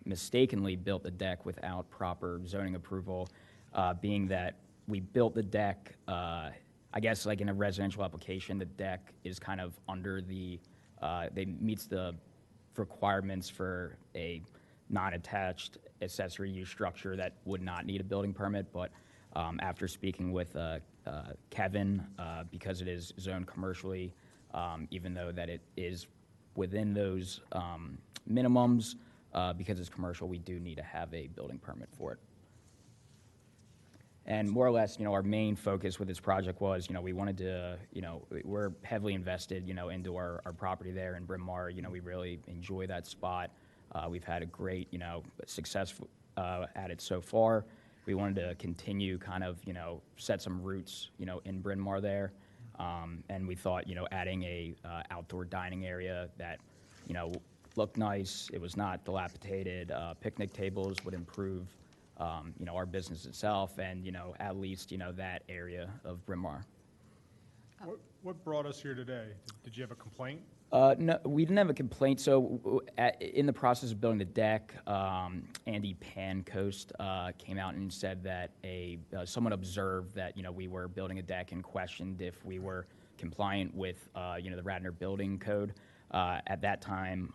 S15: mistakenly built the deck without proper zoning approval, being that we built the deck, I guess like in a residential application, the deck is kind of under the, meets the requirements for a non-attached accessory use structure that would not need a building permit, but after speaking with Kevin, because it is zoned commercially, even though that it is within those minimums, because it's commercial, we do need to have a building permit for it. And more or less, our main focus with this project was, we wanted to, we're heavily invested, into our property there in Bryn Mawr. We really enjoy that spot. We've had a great, success at it so far. We wanted to continue kind of, set some roots, in Bryn Mawr there. And we thought, adding a outdoor dining area that, looked nice, it was not dilapidated, picnic tables would improve, our business itself and, at least, that area of Bryn Mawr.
S5: What brought us here today? Did you have a complaint?
S15: No, we didn't have a complaint. So in the process of building the deck, Andy Pancoast came out and said that someone observed that, we were building a deck and questioned if we were compliant with, the Radnor building code. At that time,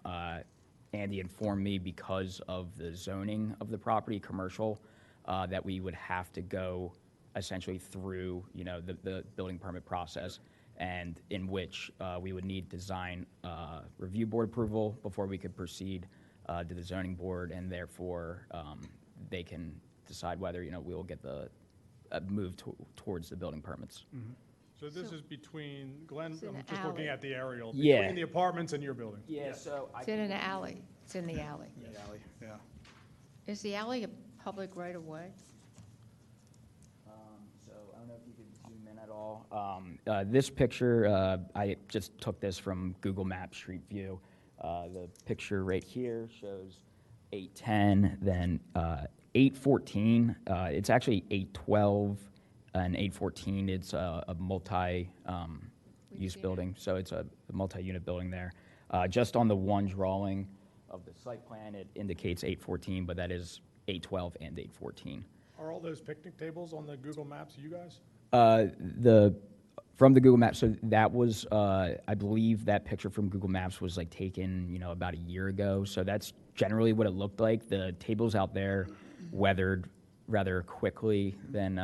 S15: Andy informed me because of the zoning of the property, commercial, that we would have to go essentially through, the building permit process, and in which we would need design review board approval before we could proceed to the zoning board, and therefore they can decide whether, we will get the move towards the building permits.
S5: Mm-hmm. So this is between, Glenn,
S2: It's an
S5: I'm just looking
S2: alley.
S5: at the aerial,
S15: Yeah.
S5: between the apartments and your building.
S15: Yeah, so
S2: It's in an alley. It's in the alley.
S1: Yeah.
S2: Is the alley a public right-of-way?
S15: So I don't know if you could zoom in at all. This picture, I just took this from Google Maps Street View. The picture right here shows 810, then 814. It's actually 812 and 814. It's a multi-use building, so it's a multi-unit building there. Just on the one drawing of the site plan, it indicates 814, but that is 812 and 814.
S5: Are all those picnic tables on the Google Maps, you guys?
S15: From the Google Maps, so that was, I believe that picture from Google Maps was like taken, about a year ago. So that's generally what it looked like. The tables out there weathered rather quickly than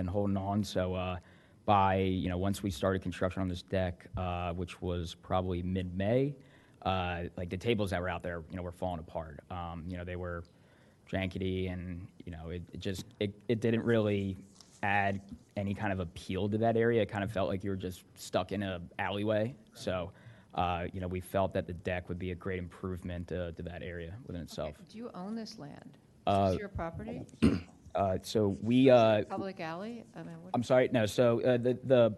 S15: holding on. So by, once we started construction on this deck, which was probably mid-May, like the tables that were out there, were falling apart. They were jankety, and it didn't really add any kind of appeal to that area. It kind of felt like you were just stuck in an alleyway. So, we felt that the deck would be a great improvement to that area within itself.
S2: Okay. Do you own this land? Is this your property?
S15: So we.
S2: Public alley? I mean, what?
S15: I'm sorry. No. So the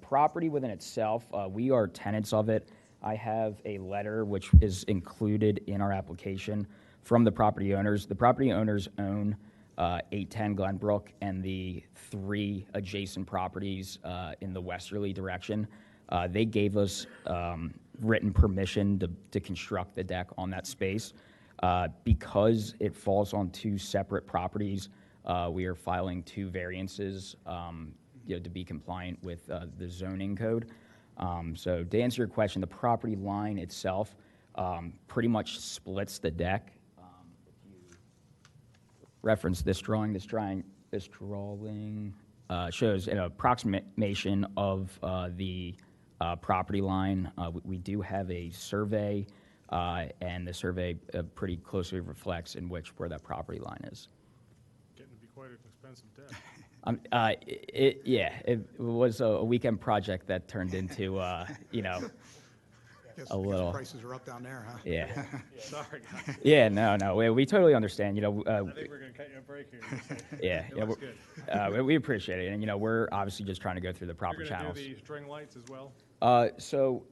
S15: property within itself, we are tenants of it. I have a letter which is included in our application from the property owners. The property owners own 810 Glenbrook and the 3 adjacent properties in the westerly direction. They gave us written permission to construct the deck on that space. Because it falls on 2 separate properties, we are filing 2 variances to be compliant with the zoning code. So to answer your question, the property line itself pretty much splits the deck. If you reference this drawing shows an approximation of the property line. We do have a survey, and the survey pretty closely reflects where that property line is.
S5: Getting to be quite an expensive deck.
S15: It was a weekend project that turned into,
S1: Guess
S15: a little.
S1: Prices are up down there, huh?
S15: Yeah.
S5: Sorry, guys.
S15: Yeah, no, we totally understand.
S5: I think we're going to cut you a break here.
S15: Yeah,
S5: It looks good.
S15: we appreciate it, and we're obviously just trying to go through the proper
S5: You're going
S15: channels.
S5: to do the string lights as well?
S15: So,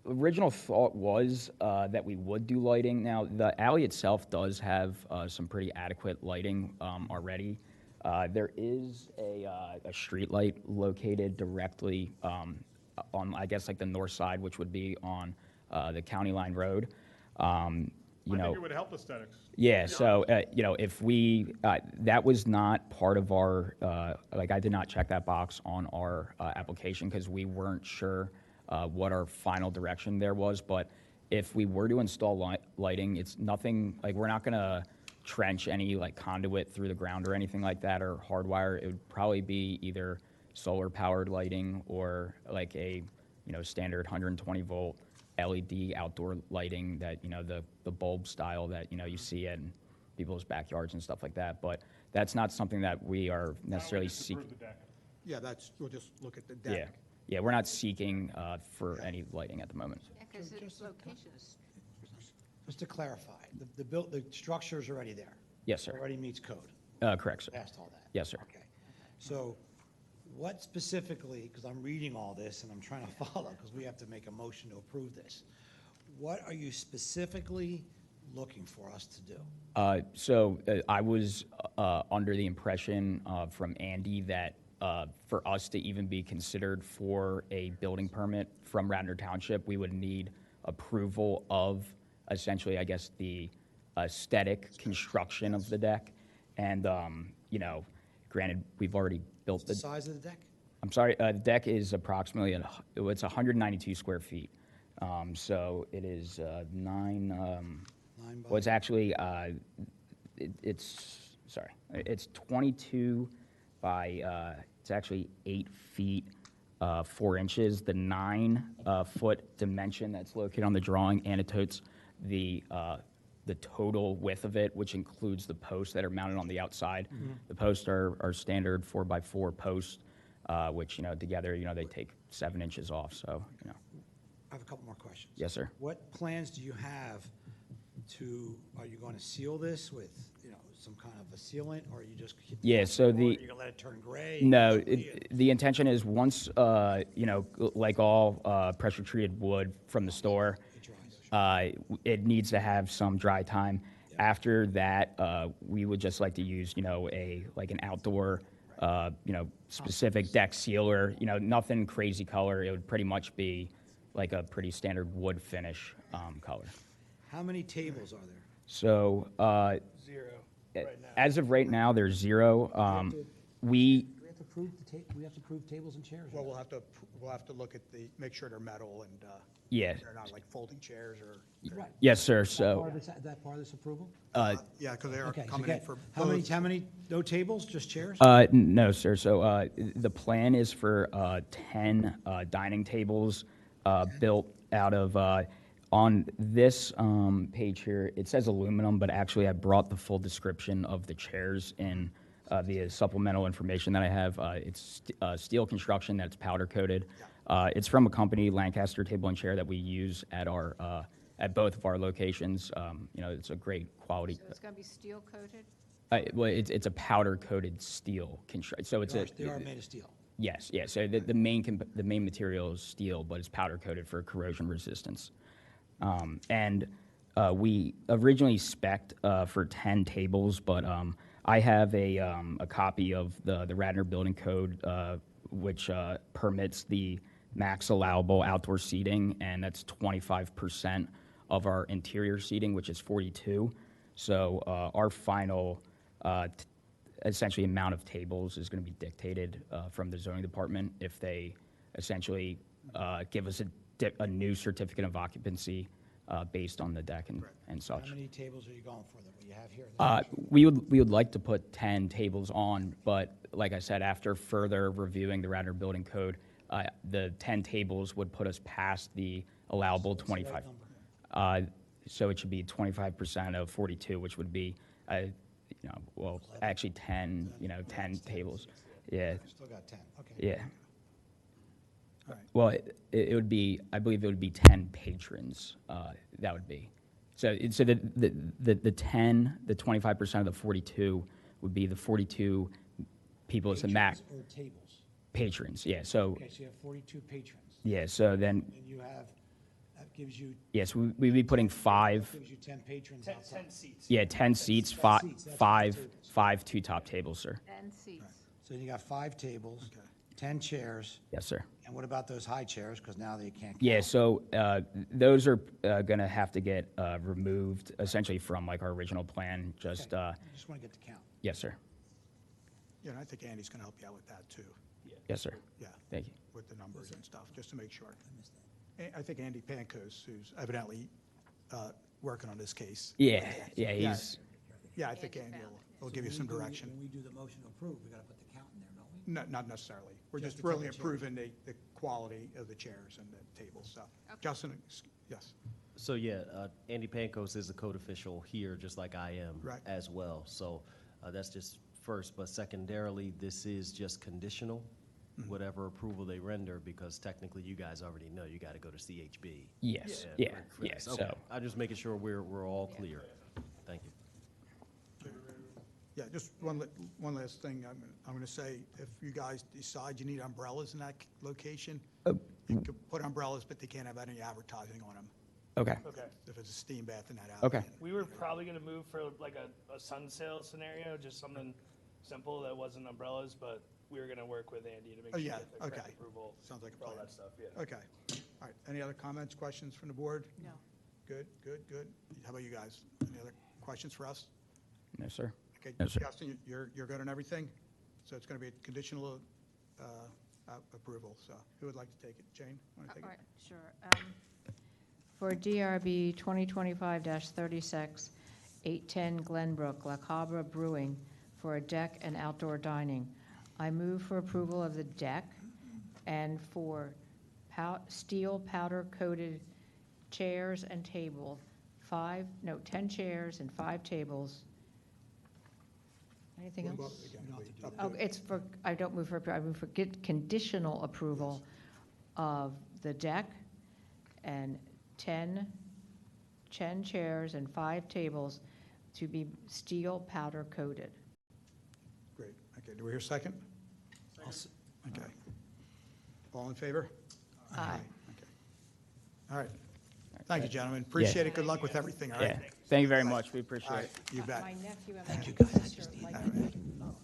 S15: original thought was that we would do lighting. Now, the alley itself does have some pretty adequate lighting already. There is a street light located directly on, I guess, like the north side, which would be on the County Line Road.
S5: I think it would help aesthetics.
S15: Yeah, so, if we, that was not part of our, I did not check that box on our application because we weren't sure what our final direction there was, but if we were to install lighting, it's nothing, like, we're not gonna trench any, like, conduit through the ground or anything like that, or hardwire. It would probably be either solar-powered lighting or like a, standard 120-volt LED outdoor lighting that, the bulb style that, you see in people's backyards and stuff like that. But that's not something that we are necessarily seeking.
S1: Yeah, we'll just look at the
S15: Yeah,
S1: deck.
S15: yeah, we're not seeking for any lighting at the moment.
S2: Yeah, because its location is,
S7: Just to clarify, the structure's already there?
S15: Yes, sir.
S7: Already meets code?
S15: Correct, sir.
S7: Passed all that?
S15: Yes, sir.
S7: Okay. So what specifically, because I'm reading all this and I'm trying to follow, because we have to make a motion to approve this. What are you specifically looking for us to do?
S15: So I was under the impression from Andy that for us to even be considered for a building permit from Radnor Township, we would need approval of essentially, I guess, the aesthetic construction of the deck. And, granted, we've already built
S7: What's the size of the deck?
S15: I'm sorry, the deck is approximately, it's 192 square feet. So it is well, it's actually, it's 22 by, it's actually 8 feet, 4 inches. The 9-foot dimension that's located on the drawing annotates the total width of it, which includes the posts that are mounted on the outside. The posts are standard 4x4 posts, which, together, they take 7 inches off, so,
S7: I have a couple more questions.
S15: Yes, sir.
S7: What plans do you have are you going to seal this with, some kind of a sealant, or are you just?
S15: Yeah, so
S7: Are you gonna let it turn gray?
S15: No, the intention is once, like all pressure-treated wood from the store, it needs to have some dry time. After that, we would just like to use, an outdoor, specific deck sealer, nothing crazy color. It would pretty much be like a pretty standard wood finish color.
S7: How many tables are there?
S15: So,
S4: Zero
S15: as of right now, there's 0. We,
S7: Do we have to approve tables and chairs?
S1: Well, we'll have to look at make sure they're metal and,
S15: yeah,
S1: they're not like folding chairs or.
S7: Right.
S15: yes, sir,
S7: That
S15: so,
S7: part of this approval?
S1: Yeah, because they are
S7: Okay, so
S1: coming in for
S7: how
S1: both.
S7: many, no tables, just chairs?
S15: no, sir, so, the plan is for 10 dining tables built out of, on this page here, it says aluminum, but actually I brought the full description of the chairs in the supplemental information that I have. It's steel construction that's powder coated. It's from a company, Lancaster Table and Chair, that we use at at both of our locations. It's a great quality.
S2: so it's going to be steel coated?
S15: Well, it's a powder coated steel construction. So it's
S7: They are made of steel.
S15: Yes, yeah. So the main material is steel, but it's powder coated for corrosion resistance. And we originally spec'd for 10 tables, but I have a copy of the Radnor Building Code, which permits the max allowable outdoor seating, and that's 25% of our interior seating, which is 42. So our final essentially amount of tables is going to be dictated from the zoning department if they essentially give us a new certificate of occupancy based on the deck and such.
S7: How many tables are you going for that you have here?
S15: We would like to put 10 tables on, but like I said, after further reviewing the Radnor Building Code, the 10 tables would put us past the allowable 25. So it should be 25% of 42, which would be, well, actually 10, 10 tables. Yeah.
S7: Still got 10, okay.
S15: Yeah.
S1: All right.
S15: Well, it would be, I believe it would be 10 patrons, that would be. So the 10, the 25% of the 42 would be the 42 people as the max.
S7: Patrons or tables?
S15: Patrons, yeah, so,
S7: Okay, so you have 42 patrons.
S15: yeah, so then,
S7: And you have, that gives you,
S15: yes, we'd be putting 5,
S7: gives you 10 patrons outside.
S4: 10 seats.
S15: yeah, 10 seats,
S7: seats, that's
S15: five,
S7: tables.
S15: 5 two-top tables, sir.
S2: And seats.
S7: So you got 5 tables, 10 chairs,
S15: Yes, sir.
S7: and what about those high chairs, because now they can't count?
S15: Yeah, so those are gonna have to get removed essentially from like our original plan, just,
S7: I just want to get the count.
S15: yes, sir.
S1: Yeah, and I think Andy's going to help you out with that too.
S15: Yes, sir.
S1: Yeah.
S15: Thank you.
S1: With the numbers and stuff, just to make sure. I think Andy Pancos, who's evidently working on this case.
S15: Yeah, he's,
S1: Yeah, I think Andy will give you some direction.
S7: When we do the motion to approve, we gotta put the count in there, don't we?
S1: No, not necessarily. We're
S7: Just
S1: just
S7: the
S1: really
S7: chairs.
S1: improving the quality of the chairs and the tables, so. Justin, yes.
S8: So yeah, Andy Pankos is the code official here, just like I am
S1: Right.
S8: as well. So that's just first, but secondarily, this is just conditional, whatever approval they render, because technically you guys already know you got to go to CHB.
S15: yes,
S8: Yeah,
S15: yeah,
S8: for
S15: yeah,
S8: this. Okay.
S15: so.
S8: I'm just making sure we're all clear. Thank you.
S1: Yeah, just one last thing I'm going to say. If you guys decide you need umbrellas in that location, you could put umbrellas, but they can't have any advertising on them.
S15: Okay.
S16: Okay.
S1: If it's a steam bath in that alley.
S15: Okay.
S16: We were probably gonna move for like a sun sail scenario, just something simple that wasn't umbrellas, but we were gonna work with Andy to make
S1: Oh,
S16: sure
S1: yeah,
S16: we get the correct
S1: okay.
S16: approval
S1: Sounds like a
S16: for all
S1: plan.
S16: that stuff, yeah.
S1: Okay. All right. Any other comments, questions from the board?
S2: No.
S1: Good. How about you guys? Any other questions for us?
S15: No, sir.
S1: Okay,
S15: No, sir.
S1: Justin, you're good on everything? So it's going to be a conditional approval, so who would like to take it? Jane, want to take
S2: All
S1: it?
S2: right, sure. For DRB 2025-36, 810 Glenbrook, La Cabra Brewing, for a deck and outdoor dining. I move for approval of the deck and for steel powder-coated chairs and table, 10 chairs and 5 tables. Anything
S1: What about,
S2: else?
S1: again, up
S2: Oh,
S1: to-
S2: it's for, I move for conditional approval of the deck and 10 chairs and 5 tables to be steel powder coated.
S1: Great. Okay, do we hear a second? Okay. All in favor?
S2: Aye.
S1: Okay. All right. Thank you, gentlemen. Appreciate it. Good luck with everything, all right?
S15: Yeah, thank you very much, we
S1: All
S15: appreciate
S1: right,
S15: it.
S1: you bet.
S2: My nephew and
S7: Thank
S2: my
S7: you, guys.
S2: sister like
S1: All
S2: it.
S1: right.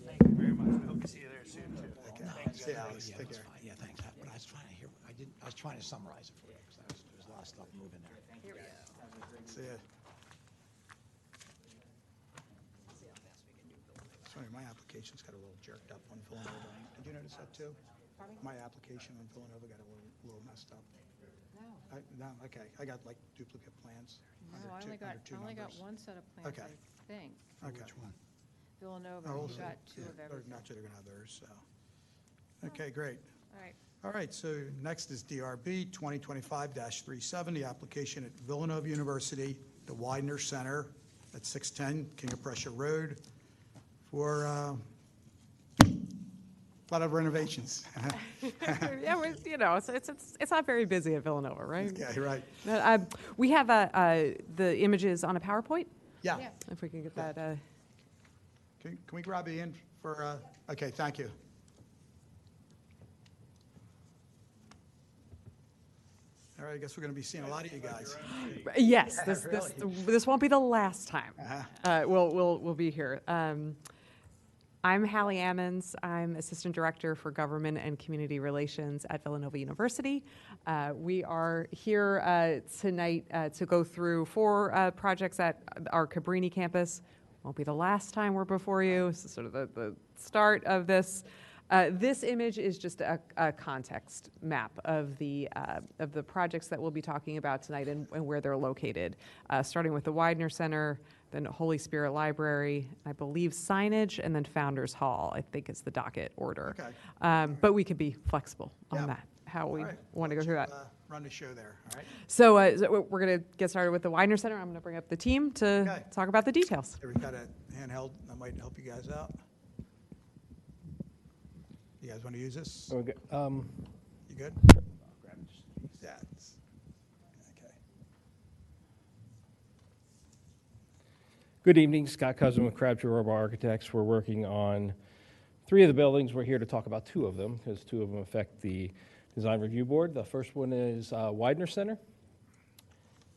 S16: Thank you very much. We hope to see you there soon, too.
S1: Okay. See you, Alex.
S7: Yeah,
S1: Take
S7: that's
S1: care.
S7: fine. Yeah, thanks. But I was trying to hear, I was trying to summarize it for you, because there was a lot of stuff moving there.
S1: See ya. Sorry, my application's got a little jerked up on Villanova. Did you notice that too? My application on Villanova got a little messed up.
S2: No,
S1: No, okay, I got like duplicate plans.
S2: no,
S1: under
S2: I
S1: two-
S2: only got,
S1: under two
S2: I only got
S1: numbers.
S2: one set of plans,
S1: Okay.
S2: I think.
S1: Okay.
S7: Which one?
S2: Villanova,
S1: Oh, we'll
S2: you
S1: see.
S2: got 2
S1: Yeah,
S2: of
S1: or
S2: everything.
S1: Naturally, they're gonna have theirs, so. Okay, great.
S2: All right.
S1: All right, so next is DRB 2025-37, the application at Villanova University, the Widener Center at 610 King of Prussia Road for a lot of renovations.
S17: Yeah, it's not very busy at Villanova, right?
S1: Yeah, you're right.
S17: We have the images on a PowerPoint,
S1: Yeah.
S2: Yeah.
S17: if we can get that.
S1: Can we grab you in for, okay, thank you. All right, I guess we're going to be seeing a lot of you guys.
S17: Yes, this won't be the last time we'll be here. I'm Hallie Ammons. I'm Assistant Director for Government and Community Relations at Villanova University. We are here tonight to go through 4 projects at our Cabrini campus. Won't be the last time we're before you. This is sort of the start of this. This image is just a context map of the projects that we'll be talking about tonight and where they're located, starting with the Widener Center, then Holy Spirit Library, I believe signage, and then Founders Hall, I think is the docket order.
S1: Okay.
S17: But we can be flexible on
S1: Yeah.
S17: that, how we
S1: All right.
S17: want to go through that.
S1: Run the show there, all right?
S17: So we're going to get started with the Widener Center. I'm going to bring up the team to
S1: Okay.
S17: talk about the details.
S1: Here, we've got a handheld that might help you guys out. You guys want to use this?
S18: Okay.
S1: You good? Yeah. Okay.
S18: Good evening, Scott Cousin with Crabtree Urban Architects. We're working on 3 of the buildings. We're here to talk about 2 of them because 2 of them affect the Design Review Board. The first one is Widener Center.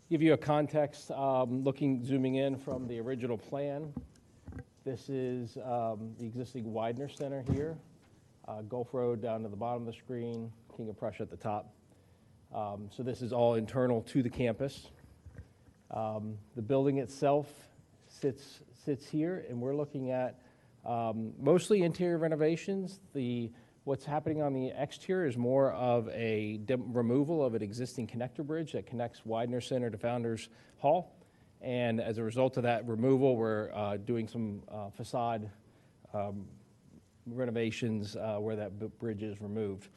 S18: Give you a context, zooming in from the original plan. This is the existing Widener Center here. Gulf Road down to the bottom of the screen, King of Prussia at the top. So this is all internal to the campus. The building itself sits here, and we're looking at mostly interior renovations. The What's happening on the exterior is more of a removal of an existing connector bridge that connects Widener Center to Founders Hall. And as a result of that removal, we're doing some facade renovations where that bridge is removed.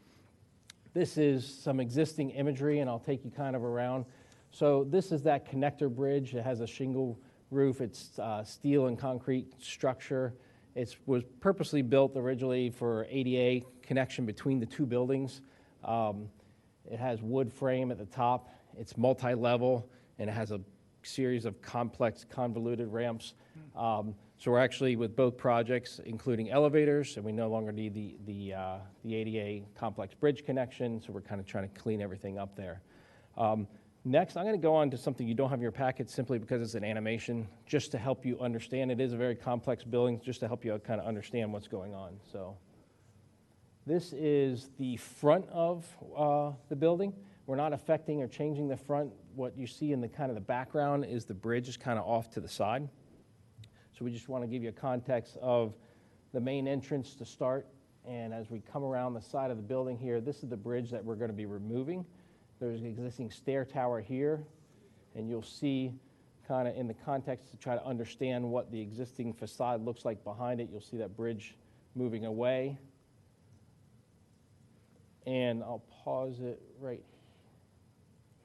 S18: This is some existing imagery, and I'll take you kind of around. So this is that connector bridge. It has a shingle roof. It's steel and concrete structure. It was purposely built originally for ADA connection between the two buildings. It has wood frame at the top. It's multi-level, and it has a series of complex, convoluted ramps. So we're actually, with both projects, including elevators, and we no longer need the ADA complex bridge connection, so we're kind of trying to clean everything up there. Next, I'm going to go on to something you don't have in your packet simply because it's an animation, just to help you understand. It is a very complex building, just to help you kind of understand what's going on. So this is the front of the building. We're not affecting or changing the front. What you see in the kind of the background is the bridge is kind of off to the side. So we just want to give you a context of the main entrance to start. And as we come around the side of the building here, this is the bridge that we're going to be removing. There's an existing stair tower here, and you'll see kind of in the context to try to understand what the existing facade looks like behind it. You'll see that bridge moving away. And I'll pause it right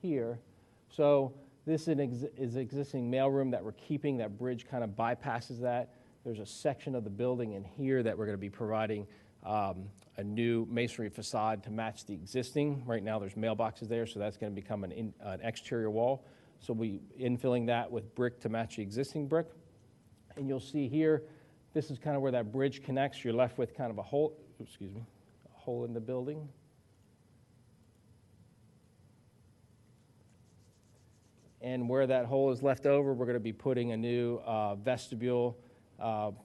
S18: here. So this is existing mailroom that we're keeping. That bridge kind of bypasses that. There's a section of the building in here that we're going to be providing a new masonry facade to match the existing. Right now there's mailboxes there, so that's going to become an exterior wall. So we infilling that with brick to match the existing brick. And you'll see here, this is kind of where that bridge connects. You're left with kind of a hole, a hole in the building. And where that hole is left over, we're going to be putting a new vestibule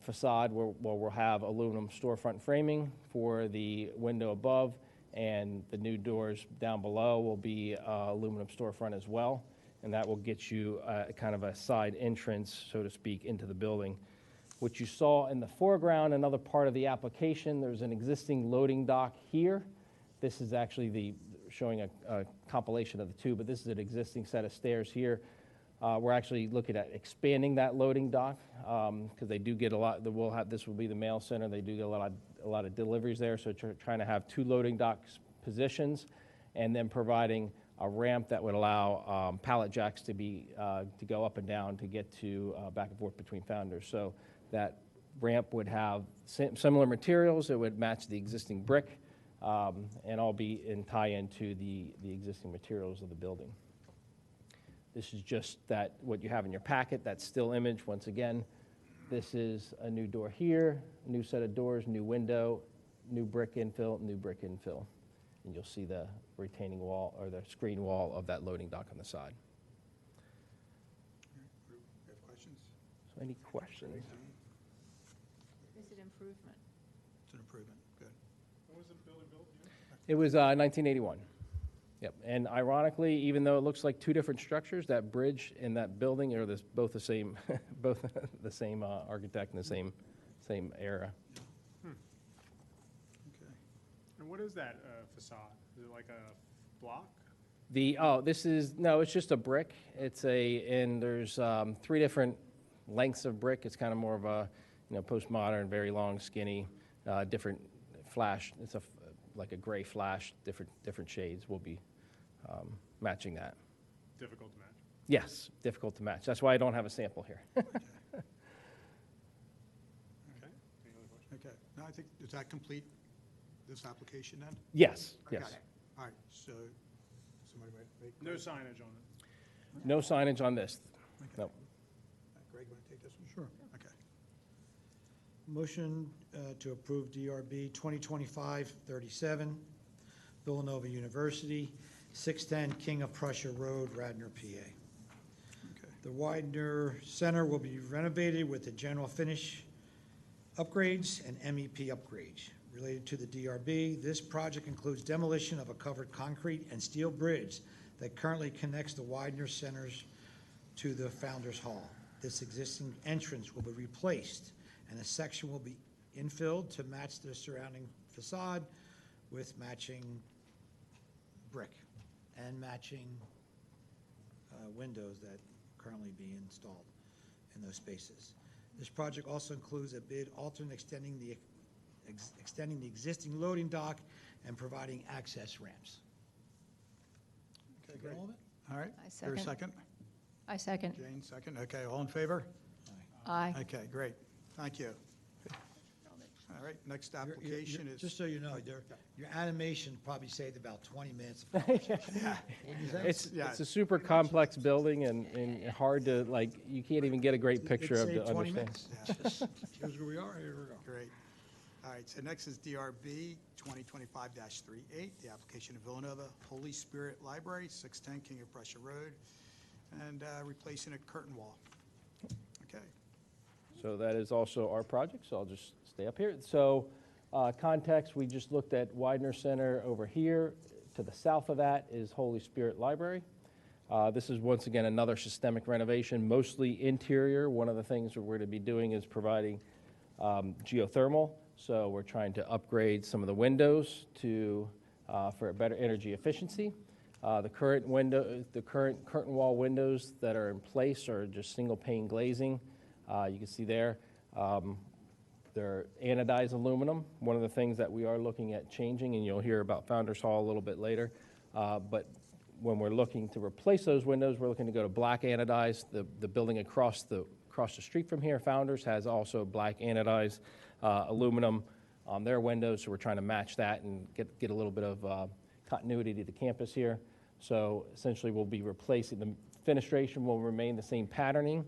S18: facade where we'll have aluminum storefront framing for the window above, and the new doors down below will be aluminum storefront as well, and that will get you kind of a side entrance, so to speak, into the building. What you saw in the foreground, another part of the application, there's an existing loading dock here. This is actually showing a compilation of the two, but this is an existing set of stairs here. We're actually looking at expanding that loading dock because they do get a lot. This will be the mail center. They do get a lot of deliveries there, so trying to have two loading dock positions, and then providing a ramp that would allow pallet jacks to go up and down to get to back and forth between Founders. So that ramp would have similar materials. It would match the existing brick, and all be in tie into the existing materials of the building. This is just what you have in your packet, that still image. Once again, this is a new door here, new set of doors, new window, new brick infill. And you'll see the retaining wall or the screen wall of that loading dock on the side.
S1: We have questions?
S18: So any questions?
S2: Is it improvement?
S1: It's an improvement, good.
S5: When was the building built?
S18: It was 1981. Yep. And ironically, even though it looks like two different structures, that bridge and that building are both the same, both the same architect and the same era.
S1: Okay.
S5: And what is that facade? Is it like a block?
S18: It's just a brick. And there's three different lengths of brick. It's kind of more of a, postmodern, very long, skinny, different flash. It's like a gray flash, different shades will be matching that.
S5: Difficult to match?
S18: Yes, difficult to match. That's why I don't have a sample here.
S5: Okay. Any other questions?
S1: Okay. Now, I think, does that complete this application then?
S18: Yes,
S1: Okay.
S18: yes.
S1: All right, so somebody make.
S5: No signage on it?
S18: No signage on this.
S1: Okay.
S18: Nope.
S1: Greg, want to take this one?
S7: Sure.
S1: Okay.
S7: Motion to approve DRB 2025-37, Villanova University, 610 King of Prussia Road, Radnor, PA.
S1: Okay.
S7: The Widener Center will be renovated with the general finish upgrades and MEP upgrades. Related to the DRB, this project includes demolition of a covered concrete and steel bridge that currently connects the Widener Centers to the Founders Hall. This existing entrance will be replaced, and a section will be infilled to match the surrounding facade with matching brick and matching windows that currently be installed in those spaces. This project also includes a bid alternate extending the existing loading dock and providing access ramps.
S1: Okay,
S7: Get
S1: great.
S7: all of it?
S1: All right.
S2: I
S1: Is there a
S2: second.
S1: second?
S2: I second.
S1: Jane, second. Okay, all in favor?
S2: Aye.
S1: Okay, great. Thank you. All right, next application is.
S7: Just so you know, your animation probably saved about 20 minutes. What'd you say?
S18: It's a super complex building and hard to, like, you can't even get a great picture of
S7: It
S18: to
S7: saved 20
S18: understand.
S7: minutes. Here's where we are, here we go.
S1: Great. All right, so next is DRB 2025-38, the application of Villanova Holy Spirit Library, 610 King of Prussia Road, and replacing a curtain wall. Okay.
S18: So that is also our project, so I'll just stay up here. So context, we just looked at Widener Center over here. To the south of that is Holy Spirit Library. This is once again another systemic renovation, mostly interior. One of the things we're going to be doing is providing geothermal. So we're trying to upgrade some of the windows to for a better energy efficiency. The current curtain wall windows that are in place are just single pane glazing. You can see there, they're anodized aluminum. One of the things that we are looking at changing, and you'll hear about Founders Hall a little bit later, but when we're looking to replace those windows, we're looking to go to black anodized. The building across the street from here, Founders, has also black anodized aluminum on their windows, so we're trying to match that and get a little bit of continuity to the campus here. So essentially, we'll be replacing, the fenestration will remain the same patterning,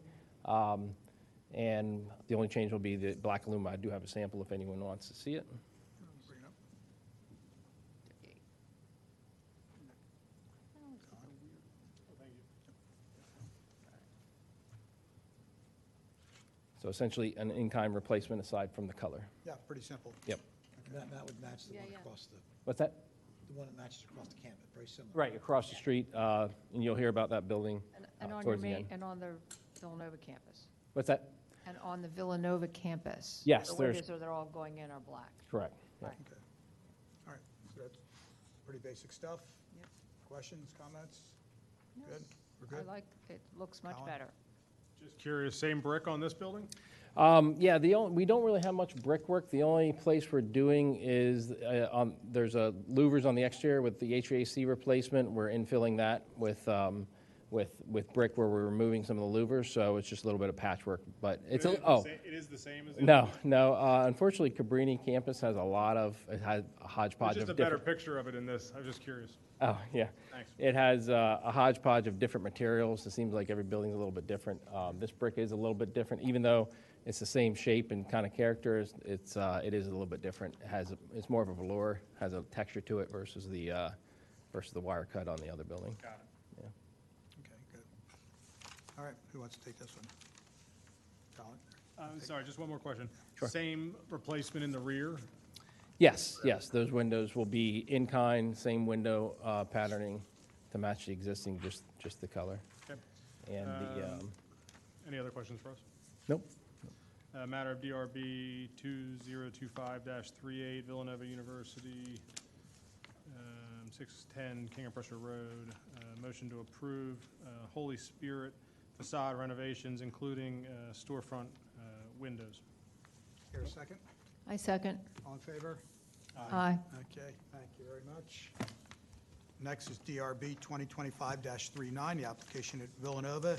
S18: and the only change will be the black aluminum. I do have a sample if anyone wants to see it.
S1: Bring it up.
S18: So essentially, an in-kind replacement aside from the color.
S1: Yeah, pretty simple.
S18: Yep.
S7: That would match the one across
S18: What's that?
S7: the one that matches across the campus, very similar.
S18: Right, across the street, and you'll hear about that building
S2: And on your
S18: towards the
S2: main,
S18: end.
S2: and on the Villanova campus.
S18: What's that?
S2: And on the Villanova campus.
S18: Yes,
S2: The
S18: there's-
S2: windows that are all going in are black.
S18: Correct. Yeah.
S2: Right.
S1: Okay. All right, so that's pretty basic stuff. Questions, comments? Good? We're
S2: I
S1: good?
S2: like, it looks much
S1: Colin?
S2: better.
S5: Just curious, same brick on this building?
S18: Yeah, we don't really have much brickwork. The only place we're doing is there's a louvers on the exterior with the HVAC replacement. We're infilling that with brick where we're removing some of the louvers, so it's just a little bit of patchwork. But it's
S5: It is the same as the
S18: no. Unfortunately, Cabrini campus has it has a hodgepodge
S5: It's just
S18: of
S5: a better
S18: different.
S5: picture of it in this. I was just curious.
S18: Oh, yeah.
S5: Thanks.
S18: It has a hodgepodge of different materials. It seems like every building's a little bit different. This brick is a little bit different, even though it's the same shape and kind of character. It is a little bit different. It's more of a velour, has a texture to it versus the wire cut on the other building.
S5: Got it.
S18: Yeah.
S1: Okay, good. All right, who wants to take this one? Colin?
S5: Sorry, just one more question.
S18: Sure.
S5: Same replacement in the rear?
S18: Yes, those windows will be in kind, same window patterning to match the existing, just the color.
S5: Okay.
S18: And
S5: Any other questions for us?
S18: nope.
S5: Matter of DRB 2025-38, Villanova University, 610 King of Prussia Road. Motion to approve Holy Spirit facade renovations, including storefront windows.
S1: Here a second?
S2: I second.
S1: All in favor?
S2: Aye.
S1: Okay, thank you very much. Next is DRB 2025-39, the application at Villanova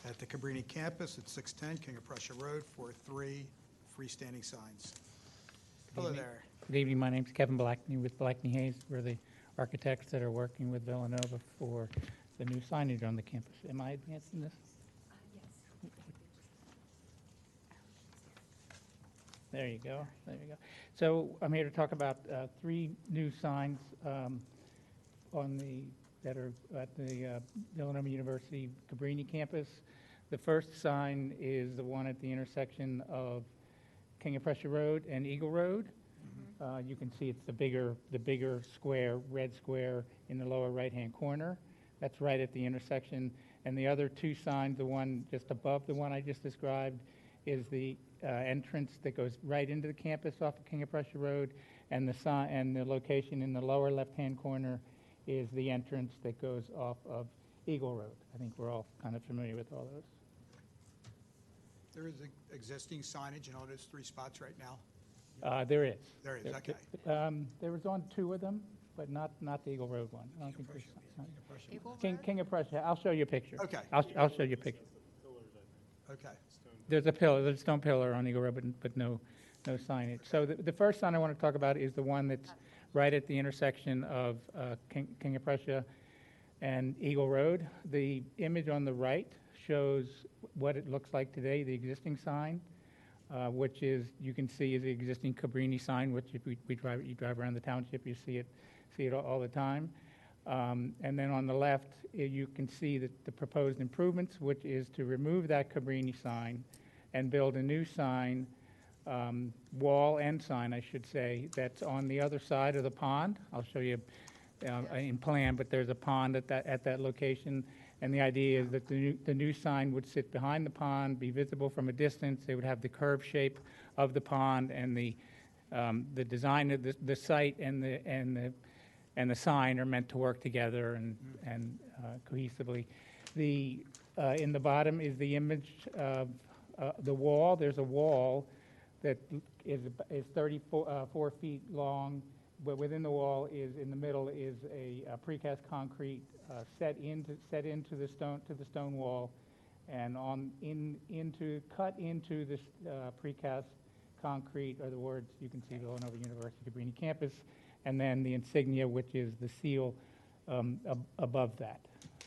S1: at the Cabrini campus at 610 King of Prussia Road for 3 freestanding signs. Hello
S19: evening.
S1: there.
S19: Good evening. My name's Kevin Blackney with Blackney Hayes. We're the architects that are working with Villanova for the new signage on the campus. Am I advancing this? Yes. There you go. There you go. So I'm here to talk about 3 new signs that are at the Villanova University Cabrini campus. The first sign is the one at the intersection of King of Prussia Road and Eagle Road. You can see it's the bigger square, red square in the lower right-hand corner. That's right at the intersection. And the other 2 signs, the one just above the one I just described, is the entrance that goes right into the campus off of King of Prussia Road, and the location in the lower left-hand corner is the entrance that goes off of Eagle Road. I think we're all kind of familiar with all those.
S1: There is existing signage in all those 3 spots right now?
S19: There is.
S1: There is, okay.
S19: There was on 2 of them, but not the Eagle Road one. I don't think there's.
S2: Eagle
S19: King of Prussia, I'll show you a picture.
S1: Okay.
S19: I'll show you a picture.
S1: Okay.
S19: There's a pillar, there's a stone pillar on Eagle Road, but no signage. So the first sign I want to talk about is the one that's right at the intersection of King of Prussia and Eagle Road. The image on the right shows what it looks like today, the existing sign, which is, you can see is the existing Cabrini sign, which if you drive around the township, you see it all the time. And then on the left, you can see the proposed improvements, which is to remove that Cabrini sign and build a new sign, wall and sign, I should say, that's on the other side of the pond. I'll show you in plan, but there's a pond at that location. And the idea is that the new sign would sit behind the pond, be visible from a distance. It would have the curved shape of the pond, and the design of the site and the sign are meant to work together and cohesively. In the bottom is the image of the wall. There's a wall that is 34 feet long, but within the wall in the middle is a precast concrete set into the stone wall, and cut into this precast concrete are the words you can see Villanova University Cabrini campus, and then the insignia, which is the seal above that.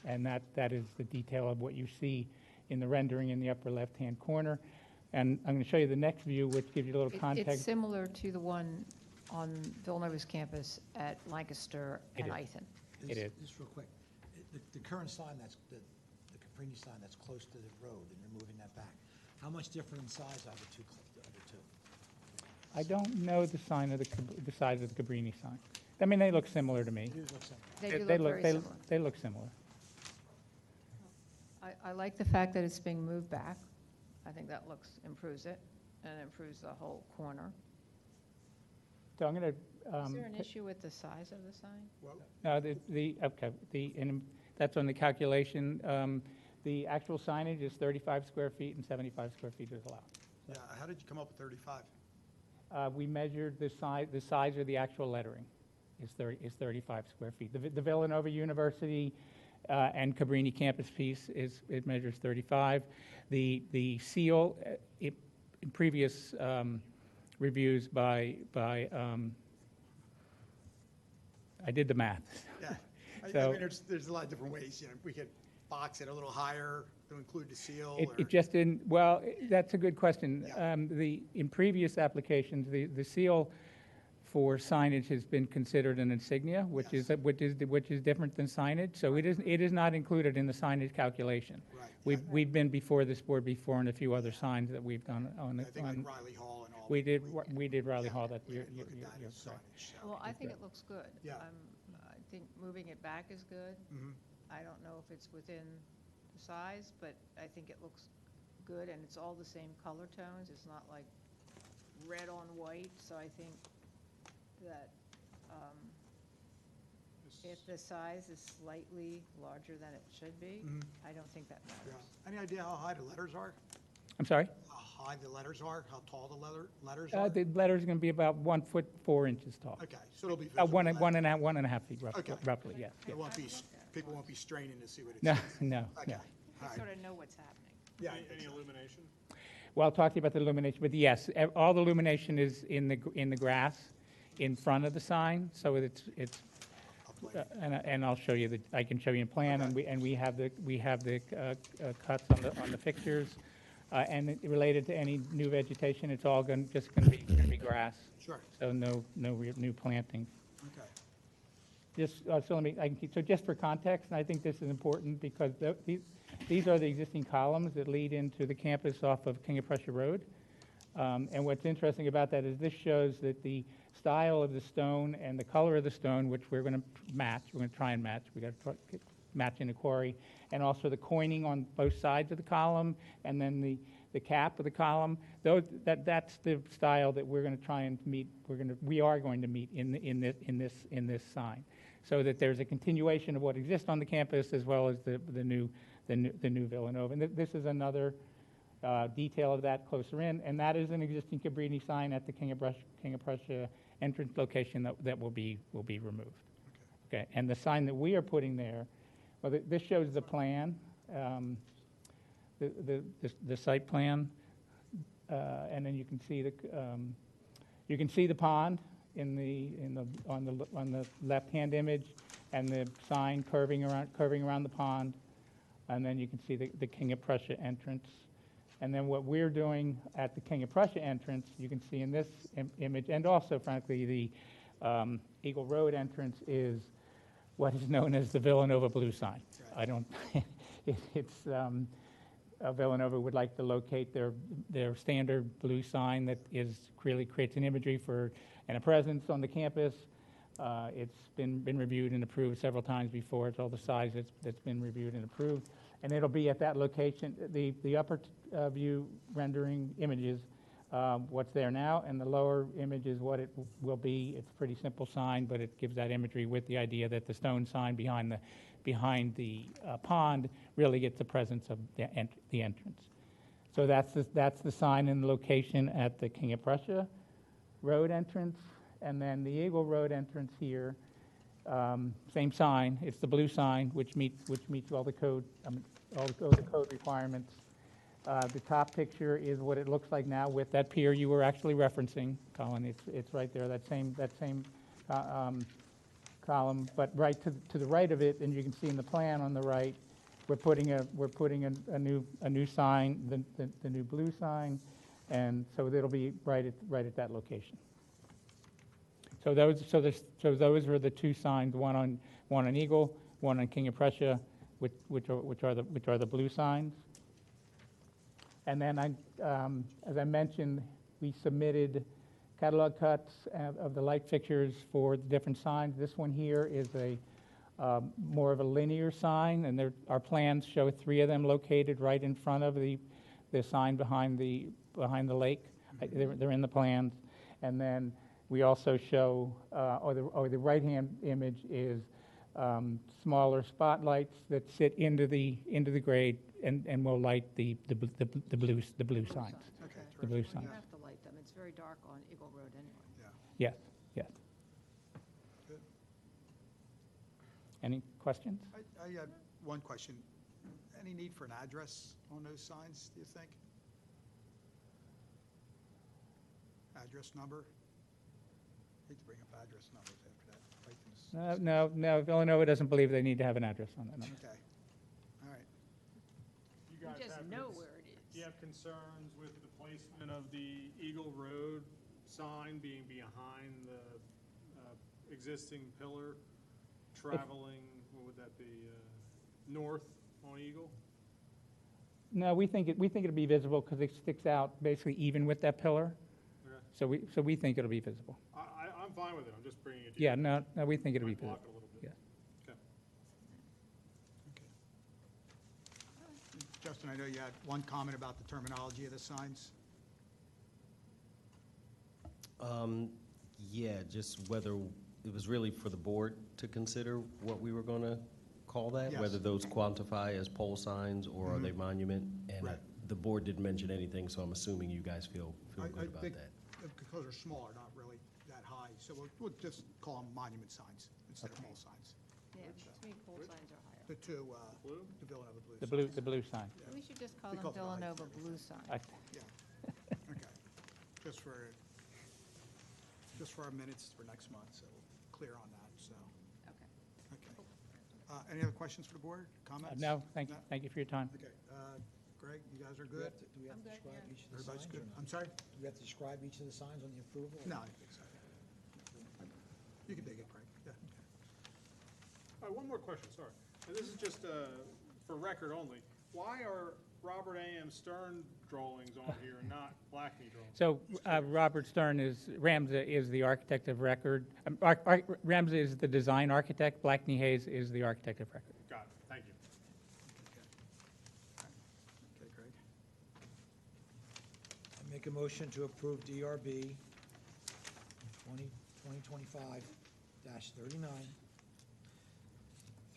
S19: And that is the detail of what you see in the rendering in the upper left-hand corner. And I'm going to show you the next view, which gives you a little context.
S2: It's similar to the one on Villanova's campus at Lancaster and Ithan.
S19: It is.
S7: Just real quick, the current sign that's, the Cabrini sign that's close to the road, and you're moving that back, how much different in size are the two?
S19: I don't know the size of the Cabrini sign. I mean, they look similar to me.
S7: They do look similar.
S2: They do look very similar.
S19: They look similar.
S2: I like the fact that it's being moved back. I think that improves it, and improves the whole corner.
S19: So I'm going to.
S2: Is there an issue with the size of the sign?
S19: No, and that's on the calculation. The actual signage is 35 square feet, and 75 square feet is allowed.
S1: Yeah, how did you come up with 35?
S19: We measured the size of the actual lettering is 35 square feet. The Villanova University and Cabrini campus piece it measures 35. The seal in previous reviews by I did the math. Yeah,
S1: I mean, there's a lot of different ways. You know, we could box it a little higher to include the seal.
S19: It just didn't. Well, that's a good question. Yeah. In previous applications, the seal for signage has been considered an insignia, which is different than signage. So it is not included in the signage calculation. Right. We've been before this board before on a few other signs that we've done on. I think like Riley Hall and all. We did Riley Hall. That you're
S2: Well, I think it looks good.
S1: Yeah.
S2: I think moving it back is good. Mm-hmm. I don't know if it's within the size, but I think it looks good, and it's all the same color tones. It's not like red on white, so I think that if the size is slightly larger than it should be, I don't think that matters.
S1: Yeah. Any idea how high the letters are?
S19: I'm sorry?
S1: How high the letters are? How tall the letters are?
S19: The letters are going to be about 1 foot 4 inches tall.
S1: Okay, so it'll be visible.
S19: One and a half feet, roughly, yes.
S1: It won't be, people won't be straining to see what it
S19: No,
S1: says.
S19: no,
S1: Okay.
S19: no.
S2: You sort of know what's happening.
S1: Yeah.
S5: Any illumination?
S19: Well, I'll talk to you about the illumination, but yes, all the illumination is in the grass in front of the sign, so it's and I'll show you I can show you a plan, and we have the cuts on the fixtures, and related to any new vegetation, it's all just going to be grass.
S1: Sure.
S19: So no new plantings.
S1: Okay.
S19: So just for context, and I think this is important because these are the existing columns that lead into the campus off of King of Prussia Road. And what's interesting about that is this shows that the style of the stone and the color of the stone, which we're going to match, we're going to try and match, we got to match in the quarry, and also the coining on both sides of the column, and then the the cap of the column, that's the style that we're going to try and meet. We are going to meet in this sign, so that there's a continuation of what exists on the campus as well as the new Villanova. And this is another detail of that closer in, and that is an existing Cabrini sign at the King of Prussia entrance location that will be removed. Okay, and the sign that we are putting there, well, this shows the plan, the site plan, and then you can see the pond on the left-hand image, and the sign curving around the pond, and then you can see the King of Prussia entrance. And then what we're doing at the King of Prussia entrance, you can see in this image, and also, frankly, the Eagle Road entrance is what is known as the Villanova blue sign. I don't, Villanova would like to locate their standard blue sign that really creates an imagery and a presence on the campus. It's been reviewed and approved several times before. It's all the size that's been reviewed and approved. And it'll be at that location. The upper view rendering images what's there now, and the lower image is what it will be. It's a pretty simple sign, but it gives that imagery with the idea that the stone sign behind the pond really gets the presence of the entrance. So that's the sign and location at the King of Prussia Road entrance, and then the Eagle Road entrance here. Same sign. It's the blue sign, which meets all the code requirements. The top picture is what it looks like now with that pier you were actually referencing, Colin. It's right there. That same column, but right to the right of it, and you can see in the plan on the right, we're putting a new sign, the new blue sign, and so it'll be right at that location. So those are the two signs, one on Eagle, one on King of Prussia, which are the blue signs. And then as I mentioned, we submitted catalog cuts of the light fixtures for the different signs. This one here is more of a linear sign, and our plans show 3 of them located right in front of the sign behind the lake. They're in the plans. And then we also show, or the right-hand image is smaller spotlights that sit into the grade and will light the blue signs.
S2: Okay.
S19: The blue
S2: You
S19: signs.
S2: have to light them. It's very dark on Eagle Road anyway.
S19: Yes. Any questions?
S1: I have one question. Any need for an address on those signs, do you think? Address number? Hate to bring up address numbers after that.
S19: No, Villanova doesn't believe they need to have an address on that number.
S1: Okay. All right.
S5: You guys
S2: just
S5: have
S2: know where it is.
S5: Do you have concerns with the placement of the Eagle Road sign being behind the existing pillar, traveling, what would that be, north on Eagle?
S19: No, we think it'll be visible because it sticks out basically even with that pillar.
S5: Okay.
S19: So we think it'll be visible.
S5: I'm fine with it, I'm just bringing it to
S19: Yeah,
S5: you.
S19: no, we think it'll be
S5: Might block
S19: visible.
S5: it a little bit.
S19: Yeah.
S5: Okay.
S1: Justin, I know you had one comment about the terminology of the signs.
S8: Yeah, just whether it was really for the board to consider what we were going to call that,
S1: Yes.
S8: whether those quantify as pole signs or are they monument? And
S1: Right.
S8: the board didn't mention anything, so I'm assuming you guys feel good about
S1: think
S8: that.
S1: because they're smaller, not really that high, so we'll just call them monument signs instead of pole signs.
S2: Yeah, to me, pole signs are higher.
S1: The two, the Villanova blue.
S19: The blue sign.
S2: We should just call
S1: We
S2: them
S1: call them
S2: Villanova blue signs.
S1: Yeah, okay. Just for our minutes for next month, so we're clear on that, so. Okay. Any other questions for the board, comments?
S19: No, thank you for your time.
S1: Okay, Greg, you guys are good?
S7: Do we have to describe each of the signs?
S1: Everybody's
S7: or
S1: good?
S7: not?
S1: I'm sorry?
S7: Do we have to describe each of the signs on the approval? or
S1: No,
S7: not?
S1: I think so. You can take it, Craig, yeah.
S5: One more question, sorry. And this is just for record only. Why are Robert A.M. Stern drawings on here and not Blackney drawings?
S19: So Robert Stern Ramsey is the architect of record. Ramsey is the design architect. Blackney Hayes is the architect of record.
S5: Got it, thank you.
S1: Okay, Craig.
S7: Make a motion to approve DRB 2025-39,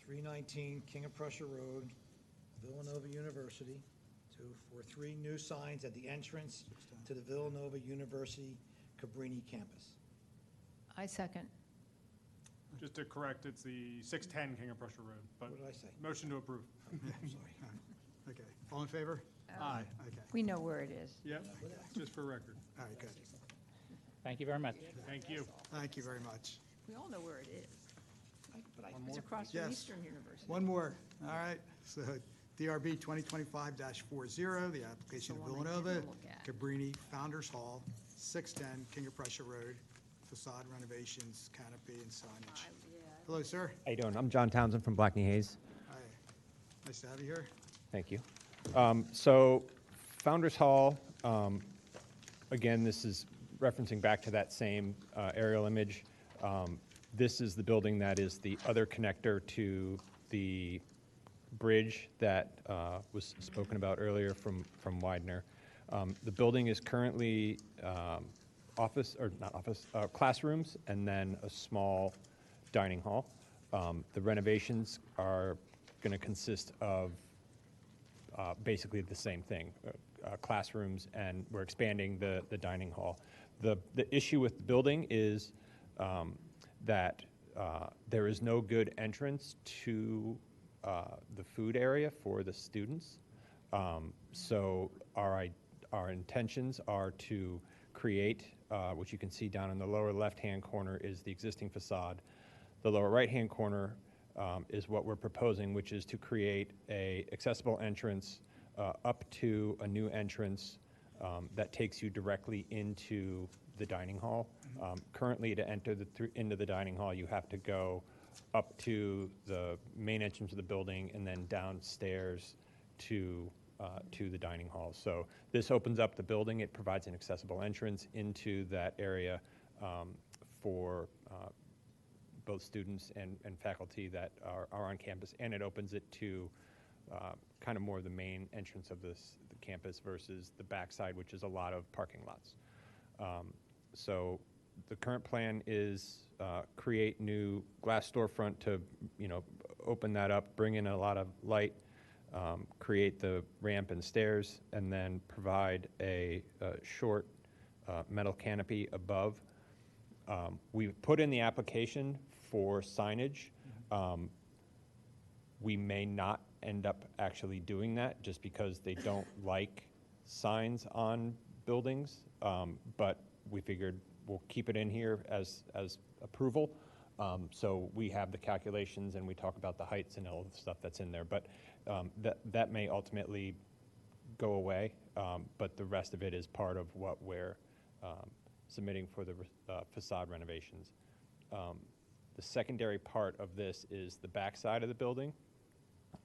S7: 319 King of Prussia Road, Villanova University, for 3 new signs at the entrance to the Villanova University Cabrini campus.
S2: I second.
S5: Just to correct, it's the 610 King of Prussia Road, but.
S7: What did I say?
S5: Motion to approve.
S7: I'm sorry.
S1: Okay, all in favor?
S5: Aye.
S1: Okay,
S2: We know where it is.
S5: Yep, just for record.
S1: all right, good.
S19: Thank you very much.
S5: Thank you.
S1: Thank you very much.
S2: We all know where it is.
S7: But
S2: It's across from
S1: Yes.
S2: Eastern University.
S1: One more, all right. So DRB 2025-40, the application of
S2: The one I
S1: Villanova,
S2: didn't look at.
S1: Cabrini Founders Hall, 610 King of Prussia Road, facade renovations, canopy, and signage. Hello, sir.
S20: How you doing? I'm John Townsend from Blackney Hayes.
S1: Hi, nice to have you here.
S20: Thank you. So Founders Hall, again, this is referencing back to that same aerial image. This is the building that is the other connector to the bridge that was spoken about earlier from Widener. The building is currently classrooms and then a small dining hall. The renovations are going to consist of basically the same thing, classrooms, and we're expanding the dining hall. The issue with the building is that there is no good entrance to the food area for the students. So our intentions are to create, which you can see down in the lower left-hand corner is the existing facade. The lower right-hand corner is what we're proposing, which is to create a accessible entrance up to a new entrance that takes you directly into the dining hall. Currently, to enter into the dining hall, you have to go up to the main entrance of the building and then downstairs to the dining hall. So this opens up the building. It provides an accessible entrance into that area for both students and faculty that are on campus, and it opens it to kind of more the main entrance of the campus versus the backside, which is a lot of parking lots. So the current plan is create new glass storefront to, open that up, bring in a lot of light, create the ramp and stairs, and then provide a short metal canopy above. We've put in the application for signage. We may not end up actually doing that just because they don't like signs on buildings, but we figured we'll keep it in here as approval. So we have the calculations and we talk about the heights and all the stuff that's in there, but that may ultimately go away, but the rest of it is part of what we're submitting for the facade renovations. The secondary part of this is the back side of the building,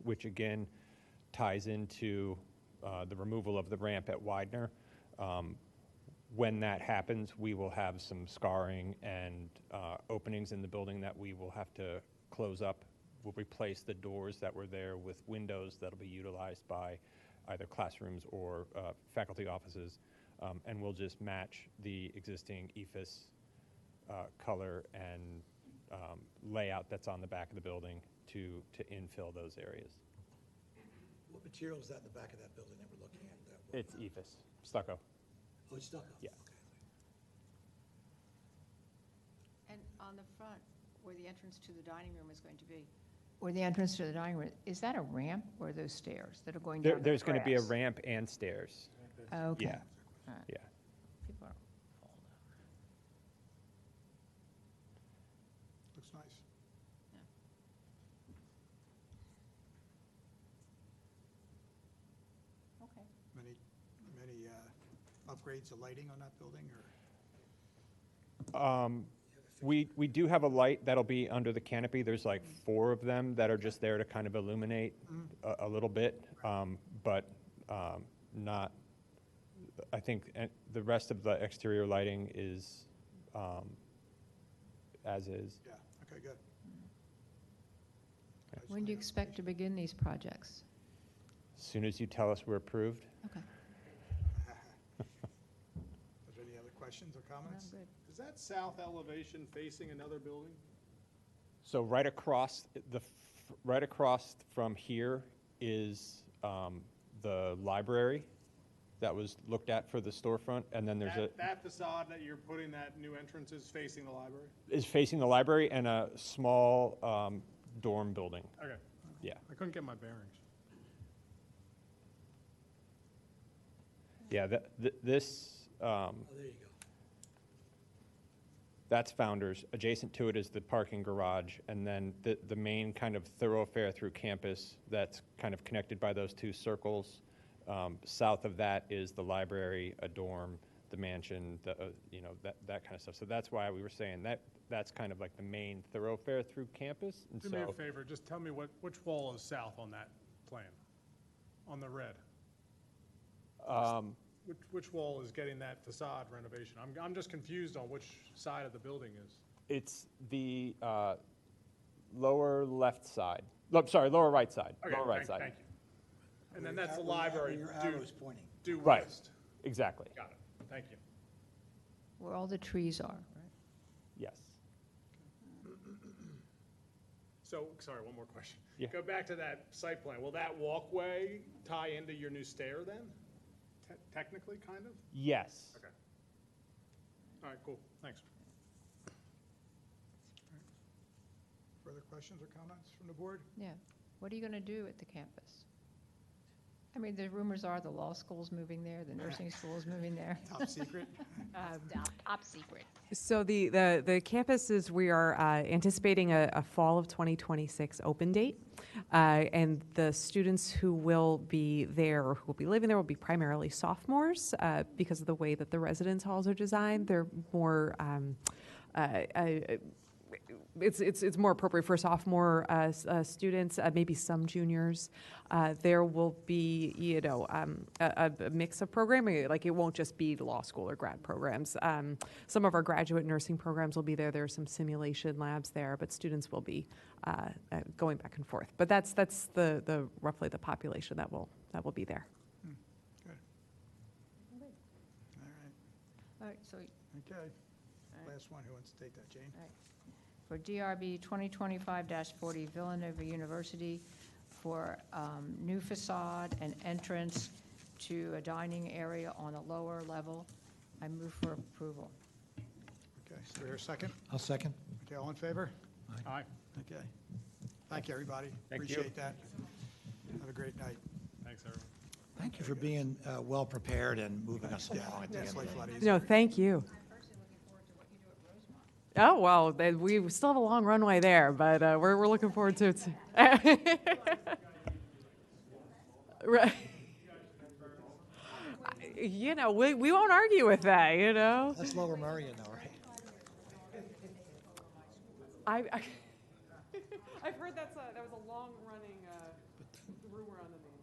S20: which again ties into the removal of the ramp at Widener. When that happens, we will have some scarring and openings in the building that we will have to close up. We'll replace the doors that were there with windows that'll be utilized by either classrooms or faculty offices, and we'll just match the existing EFIS color and layout that's on the back of the building to infill those areas.
S7: What material is that in the back of that building that we're looking at?
S20: It's EFIS, stucco.
S7: Oh, it's stucco?
S20: Yeah.
S2: And on the front, where the entrance to the dining room is going to be, or the entrance to the dining room, is that a ramp or are those stairs that are going down the
S20: There's going to be a
S2: grass?
S20: ramp and stairs.
S2: Oh, okay.
S20: Yeah.
S2: All right.
S20: Yeah.
S2: People are
S1: Looks nice.
S2: Okay.
S1: Many upgrades of lighting on that building, or?
S20: We do have a light that'll be under the canopy. There's like 4 of them that are just there to kind of illuminate a little bit, but not, I think the rest of the exterior lighting is as is.
S1: Yeah, okay, good.
S2: When do you expect to begin these projects?
S20: As soon as you tell us we're approved.
S2: Okay.
S1: questions or comments?
S2: I'm good.
S5: Is that south elevation facing another building?
S20: So right across from here is the library that was looked at for the storefront, and then there's
S5: That facade that you're putting that new entrance is facing the library?
S20: is facing the library and a small dorm building.
S5: Okay.
S20: Yeah.
S5: I couldn't get my bearings.
S20: Yeah, this,
S7: Oh, there you go.
S20: that's Founders. Adjacent to it is the parking garage, and then the main kind of thoroughfare through campus that's kind of connected by those two circles. South of that is the library, a dorm, the mansion, that kind of stuff. So that's why we were saying that's kind of like the main thoroughfare through campus. And
S5: Do me a favor, just tell me which wall is south on that plan, on the red? Which wall is getting that facade renovation? I'm just confused on which side of the building is.
S20: It's the lower left side. Lower right side.
S5: Okay,
S20: Lower right side.
S5: Thank you. And then that's the library.
S7: Your arrow is pointing.
S5: Due
S20: Right.
S5: west.
S20: Exactly.
S5: Got it. Thank you.
S2: Where all the trees are, right?
S20: Yes.
S5: So, sorry, one more question.
S20: Yeah.
S5: Go back to that site plan. Will that walkway tie into your new stair then? Technically, kind of?
S20: Yes.
S5: Okay. All right, cool. Thanks.
S1: Further questions or comments from the board?
S2: Yeah. What are you going to do at the campus? I mean, the rumors are the law school's moving there, the nursing school is moving there.
S1: Top secret?
S2: Top secret.
S17: So the campuses, we are anticipating a fall of 2026 open date. And the students who will be there or who will be living there will be primarily sophomores because of the way that the residence halls are designed. They're more it's more appropriate for sophomore students, maybe some juniors. There will be, a mix of programming. Like, it won't just be law school or grad programs. Some of our graduate nursing programs will be there. There are some simulation labs there, but students will be going back and forth. But that's the roughly the population that will be there.
S1: Good. All right.
S2: All right, so
S1: Okay. Last one. Who wants to take that, Jane?
S2: All right. For DRB 2025-40 Villanova University for new facade and entrance to a dining area on a lower level. I move for approval.
S1: Okay, so we hear a second?
S7: I'll second.
S1: Okay, all in favor?
S5: Aye.
S1: Okay. Thank you, everybody.
S20: Thank you.
S1: Appreciate that. Have a great night.
S5: Thanks, everyone.
S7: Thank you for being well-prepared and moving us along at the end
S1: It's
S7: of
S1: like
S7: the
S1: a lot
S7: day.
S1: easier.
S17: No, thank you. Oh, well, we still have a long runway there, but we're looking forward to it. Right. We won't argue with that,
S7: That's Lower Merion, though, right?
S17: I've heard that was a long-running rumor on the name.